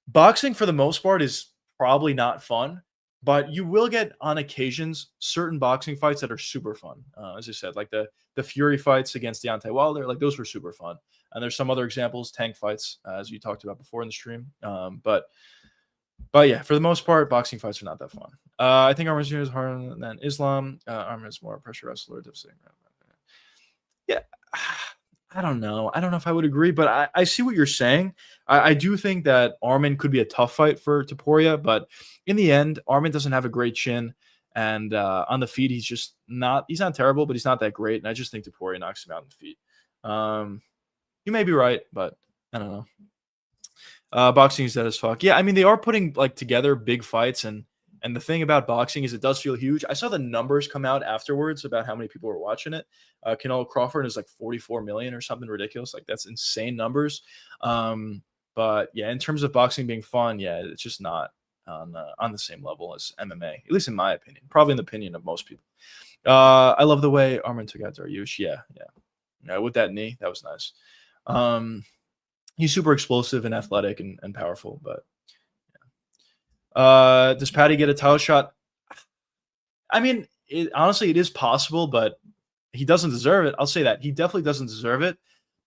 [SPEAKER 1] Boxing, for the most part, is probably not fun, but you will get, on occasions, certain boxing fights that are super fun. As I said, like the Fury fights against Deontay Wilder, like those were super fun. And there's some other examples, Tank fights, as you talked about before in the stream. But yeah, for the most part, boxing fights are not that fun. I think Armin is harder than Islam. Armin is more a pressure wrestler. Yeah, I don't know. I don't know if I would agree, but I see what you're saying. I do think that Armin could be a tough fight for Topuria, but in the end, Armin doesn't have a great chin, and on the feet, he's not terrible, but he's not that great, and I just think Topuria knocks him out on the feet. You may be right, but I don't know. Boxing is dead as fuck. Yeah, I mean, they are putting like together big fights, and the thing about boxing is it does feel huge. I saw the numbers come out afterwards about how many people were watching it. Canelo Crawford is like 44 million or something ridiculous. Like that's insane numbers. But yeah, in terms of boxing being fun, yeah, it's just not on the same level as MMA, at least in my opinion. Probably in the opinion of most people. I love the way Armin took out Dariush. Yeah, with that knee, that was nice. He's super explosive and athletic and powerful, but yeah. Does Patty get a title shot? I mean, honestly, it is possible, but he doesn't deserve it. I'll say that. He definitely doesn't deserve it,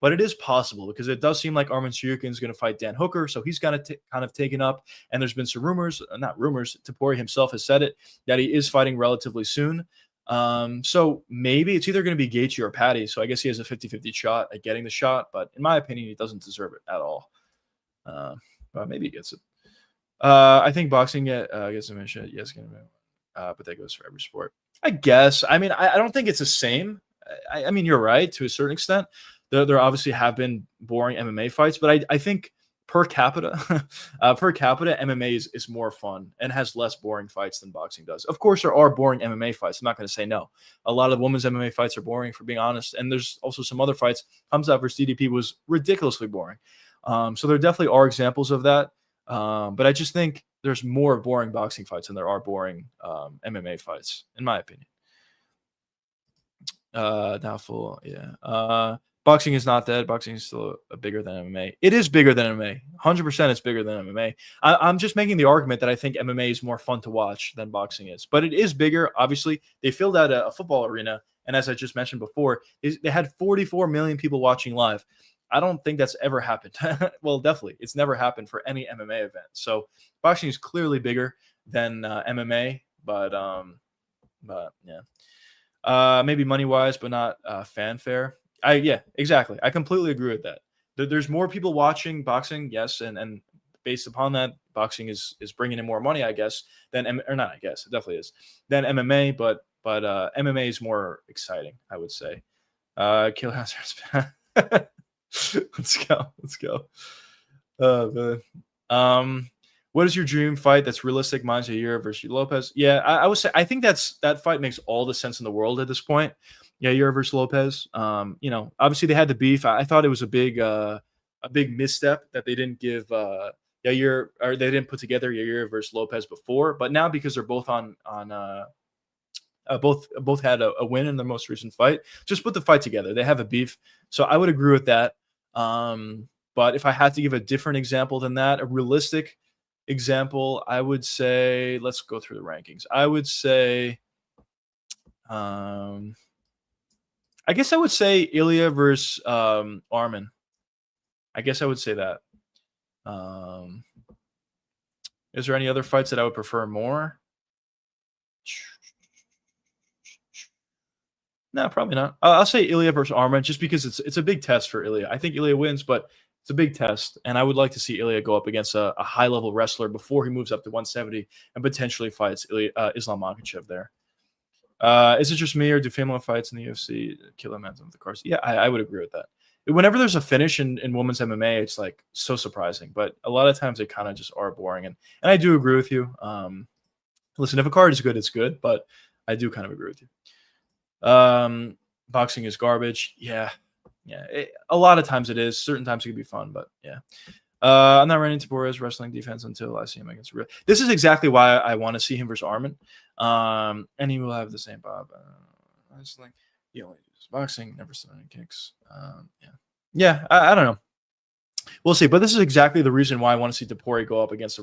[SPEAKER 1] but it is possible because it does seem like Arman Tsarukyan is going to fight Dan Hooker, so he's kind of taken up, and there's been some rumors, not rumors, Topuria himself has said it, that he is fighting relatively soon. So maybe it's either going to be Gaethje or Patty. So I guess he has a 50-50 shot at getting the shot, but in my opinion, he doesn't deserve it at all. But maybe he gets it. I think boxing gets a mention. Yes, but that goes for every sport. I guess. I mean, I don't think it's the same. I mean, you're right to a certain extent. There obviously have been boring MMA fights, but I think per capita, MMA is more fun and has less boring fights than boxing does. Of course, there are boring MMA fights. I'm not going to say no. A lot of women's MMA fights are boring, for being honest. And there's also some other fights. Hamzat versus DDP was ridiculously boring. So there definitely are examples of that. But I just think there's more boring boxing fights than there are boring MMA fights, in my opinion. Doubtful, yeah. Boxing is not dead. Boxing is still bigger than MMA. It is bigger than MMA. 100% it's bigger than MMA. I'm just making the argument that I think MMA is more fun to watch than boxing is. But it is bigger. Obviously, they filled out a football arena. And as I just mentioned before, they had 44 million people watching live. I don't think that's ever happened. Well, definitely. It's never happened for any MMA event. So boxing is clearly bigger than MMA. But yeah. Maybe money wise, but not fanfare. Yeah, exactly. I completely agree with that. There's more people watching boxing, yes, and based upon that, boxing is bringing in more money, I guess, or not. I guess it definitely is than MMA, but MMA is more exciting, I would say. Kill Hazard's let's go. Man. What is your dream fight that's realistic? Mine's Yair versus Lopez. Yeah, I would say I think that fight makes all the sense in the world at this point. Yair versus Lopez. Obviously they had the beef. I thought it was a big misstep that they didn't give Yair, or they didn't put together Yair versus Lopez before. But now, because they're both both had a win in their most recent fight, just put the fight together. They have a beef, so I would agree with that. But if I had to give a different example than that, a realistic example, I would say, let's go through the rankings. I would say, I guess I would say Ilya versus Arman. I guess I would say that. Is there any other fights that I would prefer more? No, probably not. I'll say Ilya versus Arman just because it's a big test for Ilya. I think Ilya wins, but it's a big test, and I would like to see Ilya go up against a high-level wrestler before he moves up to 170 and potentially fights Islam Makhachev there. Is it just me, or do female fights in the UFC kill the momentum of the cards? Yeah, I would agree with that. Whenever there's a finish in women's MMA, it's like so surprising, but a lot of times they kind of just are boring, and I do agree with you. Listen, if a card is good, it's good, but I do kind of agree with you. Boxing is garbage. Yeah. A lot of times it is. Certain times it can be fun, but yeah. I'm not running to Borges wrestling defense until I see him against real. This is exactly why I want to see him versus Arman. And he will have the same Bob wrestling. He only does boxing, never starting kicks. Yeah. I don't know. We'll see, but this is exactly the reason why I want to see Topuria go up against a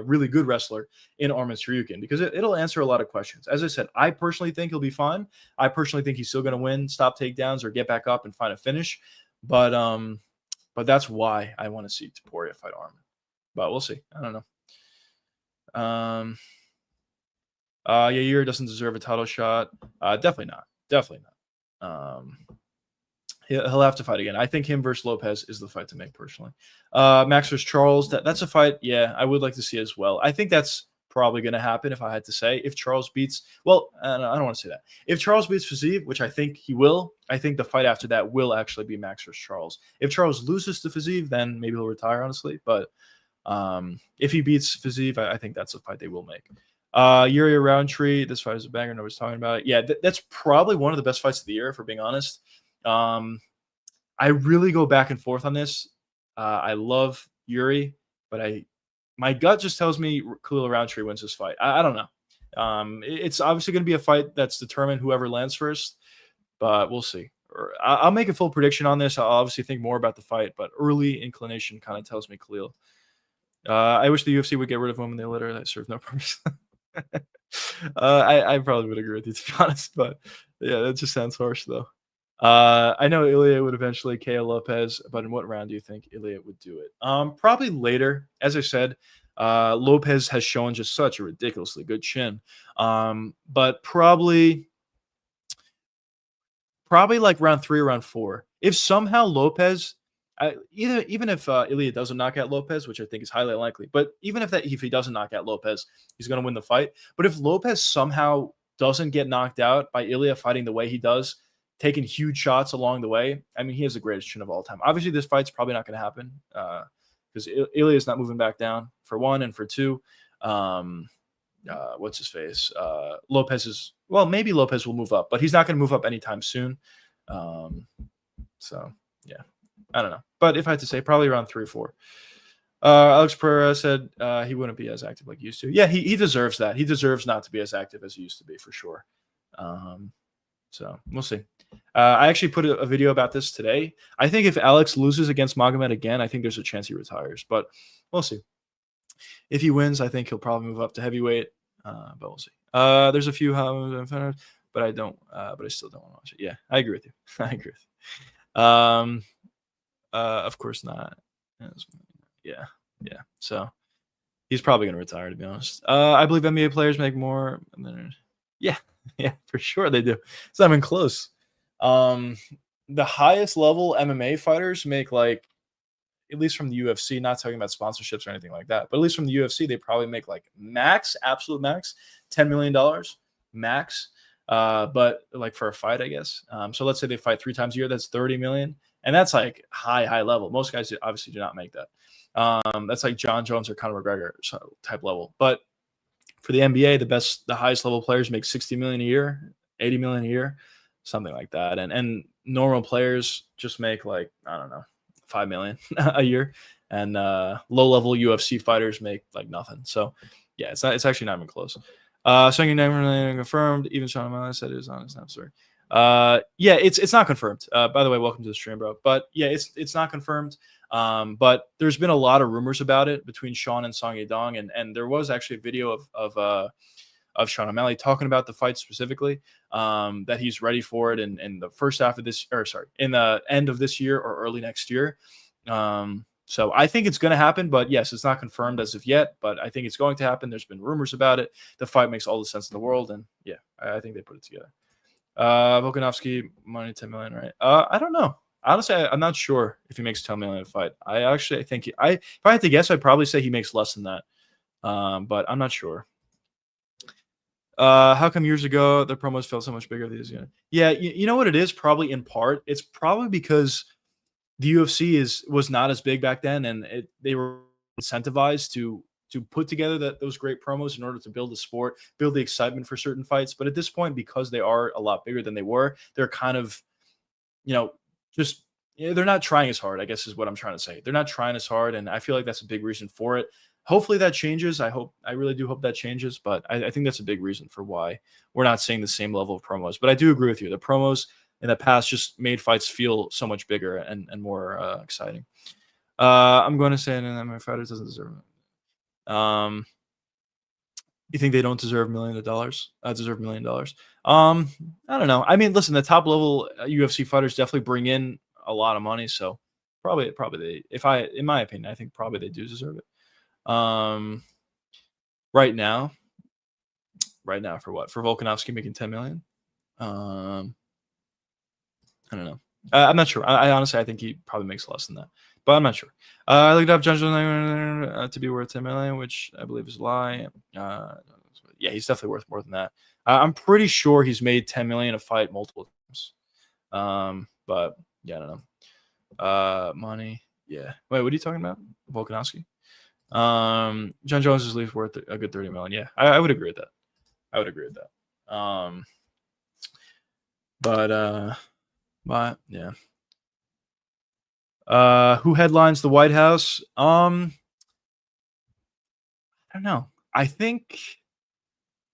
[SPEAKER 1] really good wrestler in Arman Tsarukyan, because it'll answer a lot of questions. As I said, I personally think he'll be fine. I personally think he's still going to win, stop takedowns, or get back up and find a finish. But that's why I want to see Topuria fight Arman. But we'll see. I don't know. Yair doesn't deserve a title shot. Definitely not. He'll have to fight again. I think him versus Lopez is the fight to make personally. Max versus Charles, that's a fight, yeah, I would like to see as well. I think that's probably going to happen if I had to say. If Charles beats, well, I don't want to say that. If Charles beats Fiziev, which I think he will, I think the fight after that will actually be Max versus Charles. If Charles loses to Fiziev, then maybe he'll retire, honestly. But if he beats Fiziev, I think that's a fight they will make. Yuri Roundtree, this fight is a banger. Nobody's talking about it. Yeah, that's probably one of the best fights of the year, for being honest. I really go back and forth on this. I love Yuri, but my gut just tells me Khalil Roundtree wins this fight. I don't know. It's obviously going to be a fight that's determined whoever lands first, but we'll see. I'll make a full prediction on this. I'll obviously think more about the fight, but early inclination kind of tells me Khalil. I wish the UFC would get rid of women they litter. That serves no purpose. I probably would agree with you, to be honest, but yeah, that just sounds harsh though. I know Ilya would eventually KO Lopez, but in what round do you think Ilya would do it? Probably later. As I said, Lopez has shown just such a ridiculously good chin. But probably like round 3 or round 4. If somehow Lopez, even if Ilya doesn't knock out Lopez, which I think is highly unlikely, but even if he doesn't knock out Lopez, he's going to win the fight. But if Lopez somehow doesn't get knocked out by Ilya fighting the way he does, taking huge shots along the way, I mean, he has the greatest chin of all time. Obviously, this fight's probably not going to happen because Ilya is not moving back down, for one, and for two, what's his face? Lopez is, well, maybe Lopez will move up, but he's not going to move up anytime soon. So, yeah, I don't know. But if I had to say, probably around 3 or 4. Alex Pereira said he wouldn't be as active like he used to. Yeah, he deserves that. He deserves not to be as active as he used to be for sure. So we'll see. I actually put a video about this today. I think if Alex loses against Magomed again, I think there's a chance he retires, but we'll see. If he wins, I think he'll probably move up to heavyweight, but we'll see. There's a few, but I don't. But I still don't want to watch it. Yeah, I agree with you. I agree with you. Of course not. Yeah. So he's probably going to retire, to be honest. I believe NBA players make more. Yeah, for sure they do. It's not even close. The highest level MMA fighters make like, at least from the UFC, not talking about sponsorships or anything like that, but at least from the UFC, they probably make like max, absolute max, $10 million max. But like for a fight, I guess. So let's say they fight 3 times a year, that's 30 million. And that's like high level. Most guys obviously do not make that. That's like John Jones or Conor McGregor type level. But for the NBA, the highest level players make 60 million a year, 80 million a year, something like that. And normal players just make like, I don't know, 5 million a year. And low level UFC fighters make like nothing. So yeah, it's actually not even close. Second never really confirmed. Even Sean O'Malley said it was on his snap story. Yeah, it's not confirmed. By the way, welcome to the stream, bro. But yeah, it's not confirmed. But there's been a lot of rumors about it between Sean and Song Yadong, and there was actually a video of Sean O'Malley talking about the fight specifically, that he's ready for it in the first half of this, or sorry, in the end of this year or early next year. So I think it's going to happen, but yes, it's not confirmed as of yet, but I think it's going to happen. There's been rumors about it. The fight makes all the sense in the world, and yeah, I think they put it together. Volkanovski, money 10 million, right? I don't know. Honestly, I'm not sure if he makes 10 million a fight. I think if I had to guess, I'd probably say he makes less than that. But I'm not sure. How come years ago the promos felt so much bigger these days? Yeah, you know what it is? Probably in part, it's probably because the UFC was not as big back then, and they were incentivized to put together those great promos in order to build the sport, build the excitement for certain fights. But at this point, because they are a lot bigger than they were, they're kind of, just they're not trying as hard, I guess is what I'm trying to say. They're not trying as hard, and I feel like that's a big reason for it. Hopefully that changes. I really do hope that changes, but I think that's a big reason for why we're not seeing the same level of promos. But I do agree with you. The promos in the past just made fights feel so much bigger and more exciting. I'm going to say that my fighters doesn't deserve it. You think they don't deserve $1 million? Deserve $1 million? I don't know. I mean, listen, the top level UFC fighters definitely bring in a lot of money, so probably they. In my opinion, I think probably they do deserve it. Right now for what? For Volkanovski making 10 million? I don't know. I'm not sure. I honestly, I think he probably makes less than that, but I'm not sure. I looked up John Jones to be worth 10 million, which I believe is a lie. Yeah, he's definitely worth more than that. I'm pretty sure he's made 10 million a fight multiple times. But yeah, I don't know. Money. Yeah. Wait, what are you talking about? Volkanovski? John Jones is at least worth a good 30 million. Yeah, I would agree with that. But yeah. Who headlines the White House? I don't know. I think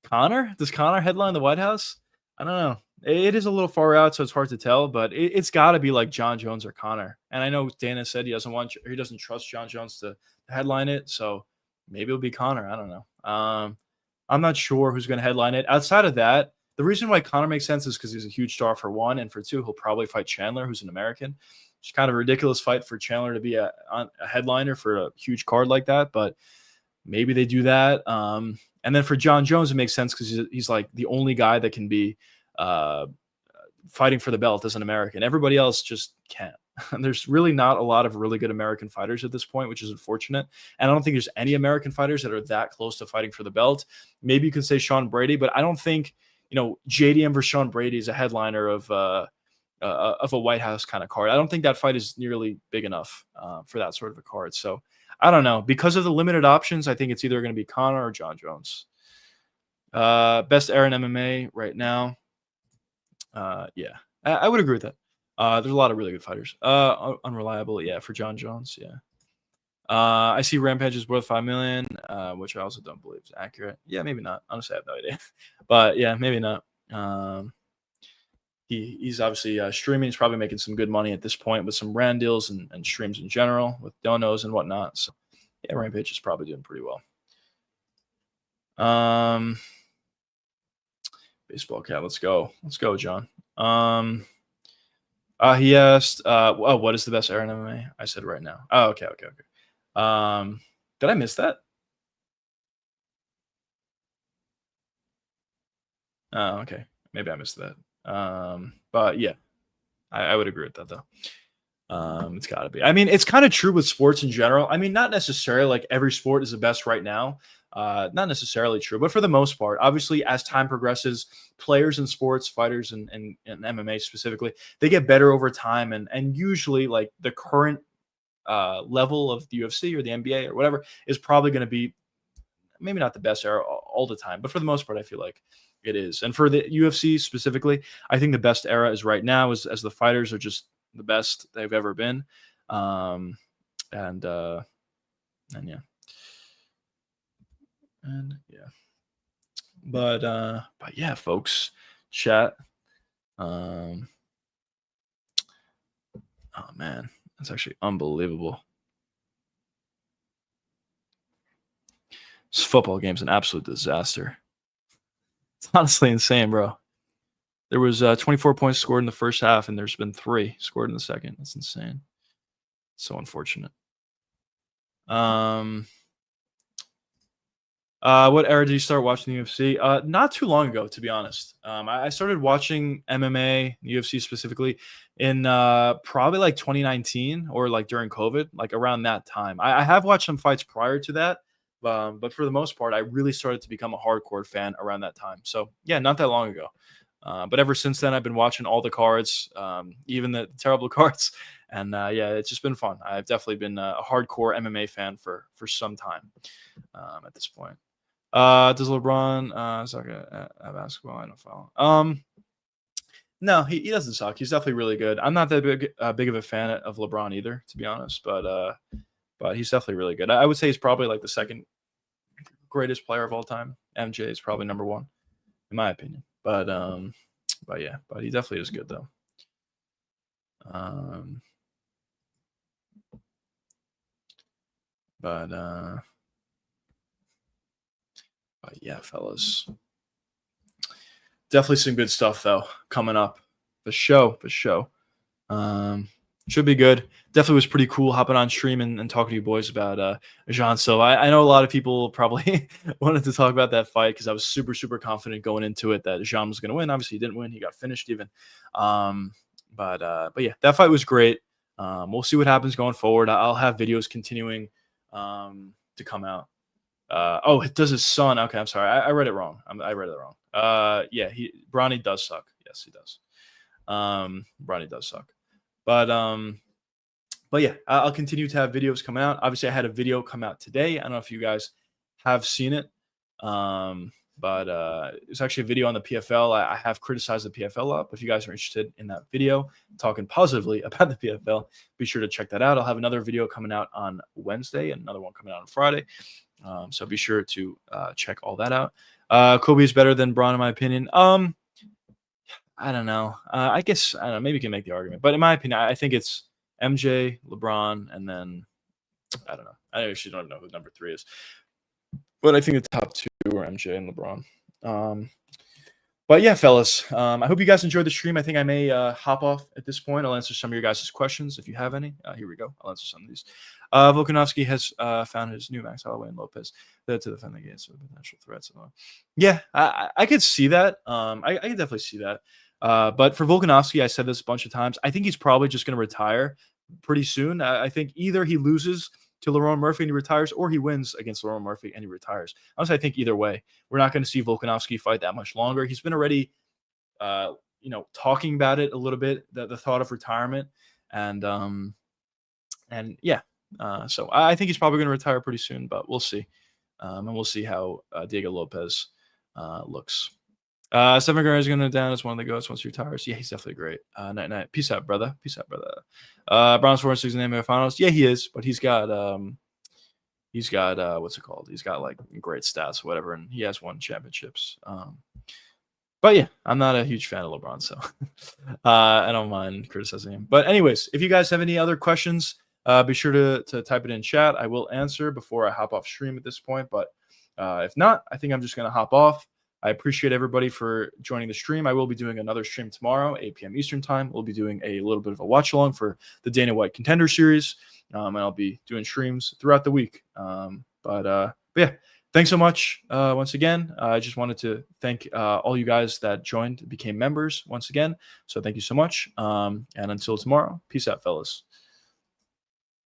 [SPEAKER 1] Connor. Does Connor headline the White House? I don't know. It is a little far out, so it's hard to tell. But it's got to be like John Jones or Connor. And I know Dana said he doesn't trust John Jones to headline it, so maybe it'll be Connor. I don't know. I'm not sure who's going to headline it. Outside of that, the reason why Connor makes sense is because he's a huge star for one, and for two, he'll probably fight Chandler, who's an American. It's kind of a ridiculous fight for Chandler to be a headliner for a huge card like that, but maybe they do that. And then for John Jones, it makes sense because he's like the only guy that can be fighting for the belt as an American. Everybody else just can't. There's really not a lot of really good American fighters at this point, which is unfortunate. And I don't think there's any American fighters that are that close to fighting for the belt. Maybe you could say Sean Brady, but I don't think, JDM versus Sean Brady is a headliner of a White House kind of card. I don't think that fight is nearly big enough for that sort of a card. So I don't know. Because of the limited options, I think it's either going to be Connor or John Jones. Best era in MMA right now. Yeah, I would agree with that. There's a lot of really good fighters. Unreliable, yeah, for John Jones, yeah. I see Rampage is worth 5 million, which I also don't believe is accurate. Yeah, maybe not. Honestly, I have no idea. But yeah, maybe not. He's obviously streaming. He's probably making some good money at this point with some brand deals and streams in general with donos and whatnot. So yeah, Rampage is probably doing pretty well. Baseball cat, let's go. Let's go, John. He asked, oh, what is the best era in MMA? I said right now. Oh, okay. Did I miss that? Oh, okay. Maybe I missed that. But yeah, I would agree with that though. It's got to be. I mean, it's kind of true with sports in general. I mean, not necessarily like every sport is the best right now. Not necessarily true, but for the most part, obviously, as time progresses, players in sports, fighters and MMA specifically, they get better over time, and usually, like the current level of the UFC or the NBA or whatever is probably going to be maybe not the best era all the time, but for the most part, I feel like it is. And for the UFC specifically, I think the best era is right now, as the fighters are just the best they've ever been. And yeah. And yeah. But yeah, folks, chat. Oh man, that's actually unbelievable. This football game's an absolute disaster. It's honestly insane, bro. There was 24 points scored in the first half, and there's been 3 scored in the second. That's insane. So unfortunate. What era did you start watching the UFC? Not too long ago, to be honest. I started watching MMA, UFC specifically, in probably like 2019 or like during COVID, like around that time. I have watched some fights prior to that, but for the most part, I really started to become a hardcore fan around that time. So yeah, not that long ago. But ever since then, I've been watching all the cards, even the terrible cards, and yeah, it's just been fun. I've definitely been a hardcore MMA fan for some time at this point. Does LeBron suck at basketball? I don't follow. No, he doesn't suck. He's definitely really good. I'm not that big of a fan of LeBron either, to be honest. But he's definitely really good. I would say he's probably like the second greatest player of all time. MJ is probably number 1, in my opinion. But yeah, but he definitely is good though. But yeah, fellas. Definitely some good stuff though coming up. For show. Should be good. Definitely was pretty cool hopping on stream and talking to you boys about Jean Silva. I know a lot of people probably wanted to talk about that fight because I was super confident going into it that Jean was going to win. Obviously, he didn't win. He got finished even. But yeah, that fight was great. We'll see what happens going forward. I'll have videos continuing to come out. Oh, it does his son. Okay, I'm sorry. I read it wrong. I read it wrong. Yeah, Bronny does suck. Yes, he does. Bronny does suck. But yeah, I'll continue to have videos coming out. Obviously, I had a video come out today. I don't know if you guys have seen it. But it's actually a video on the PFL. I have criticized the PFL up. If you guys are interested in that video, talking positively about the PFL, be sure to check that out. I'll have another video coming out on Wednesday and another one coming out on Friday. So be sure to check all that out. Kobe is better than Braun, in my opinion. I don't know. I guess I don't know. Maybe you can make the argument, but in my opinion, I think it's MJ, LeBron, and then I don't know. I actually don't know who number 3 is, but I think the top 2 are MJ and LeBron. But yeah, fellas, I hope you guys enjoyed the stream. I think I may hop off at this point. I'll answer some of your guys' questions if you have any. Here we go. I'll answer some of these. Volkanovski has found his new Max Holloway and Lopez to defend against potential threats. Yeah, I could see that. I could definitely see that. But for Volkanovski, I said this a bunch of times. I think he's probably just going to retire pretty soon. I think either he loses to Lerone Murphy and he retires, or he wins against Lerone Murphy and he retires. Honestly, I think either way, we're not going to see Volkanovski fight that much longer. He's been already, talking about it a little bit, the thought of retirement, and yeah. So I think he's probably going to retire pretty soon, but we'll see. And we'll see how Diego Lopez looks. Stephen McGregor is going to down as one of the goats once he retires. Yeah, he's definitely great. Night. Peace out, brother. Braun's 4-6 in the NBA Finals. Yeah, he is, but he's got he's got what's it called? He's got like great stats, or whatever, and he has won championships. But yeah, I'm not a huge fan of LeBron, so I don't mind criticizing him. But anyways, if you guys have any other questions, be sure to type it in chat. I will answer before I hop off stream at this point. But if not, I think I'm just gonna hop off. I appreciate everybody for joining the stream. I will be doing another stream tomorrow, 8 p.m. Eastern time. We'll be doing a little bit of a watch along for the Dana White Contender Series, and I'll be doing streams throughout the week. But yeah. Thanks so much once again. I just wanted to thank all you guys that joined, became members once again. So thank you so much. And until tomorrow, peace out, fellas.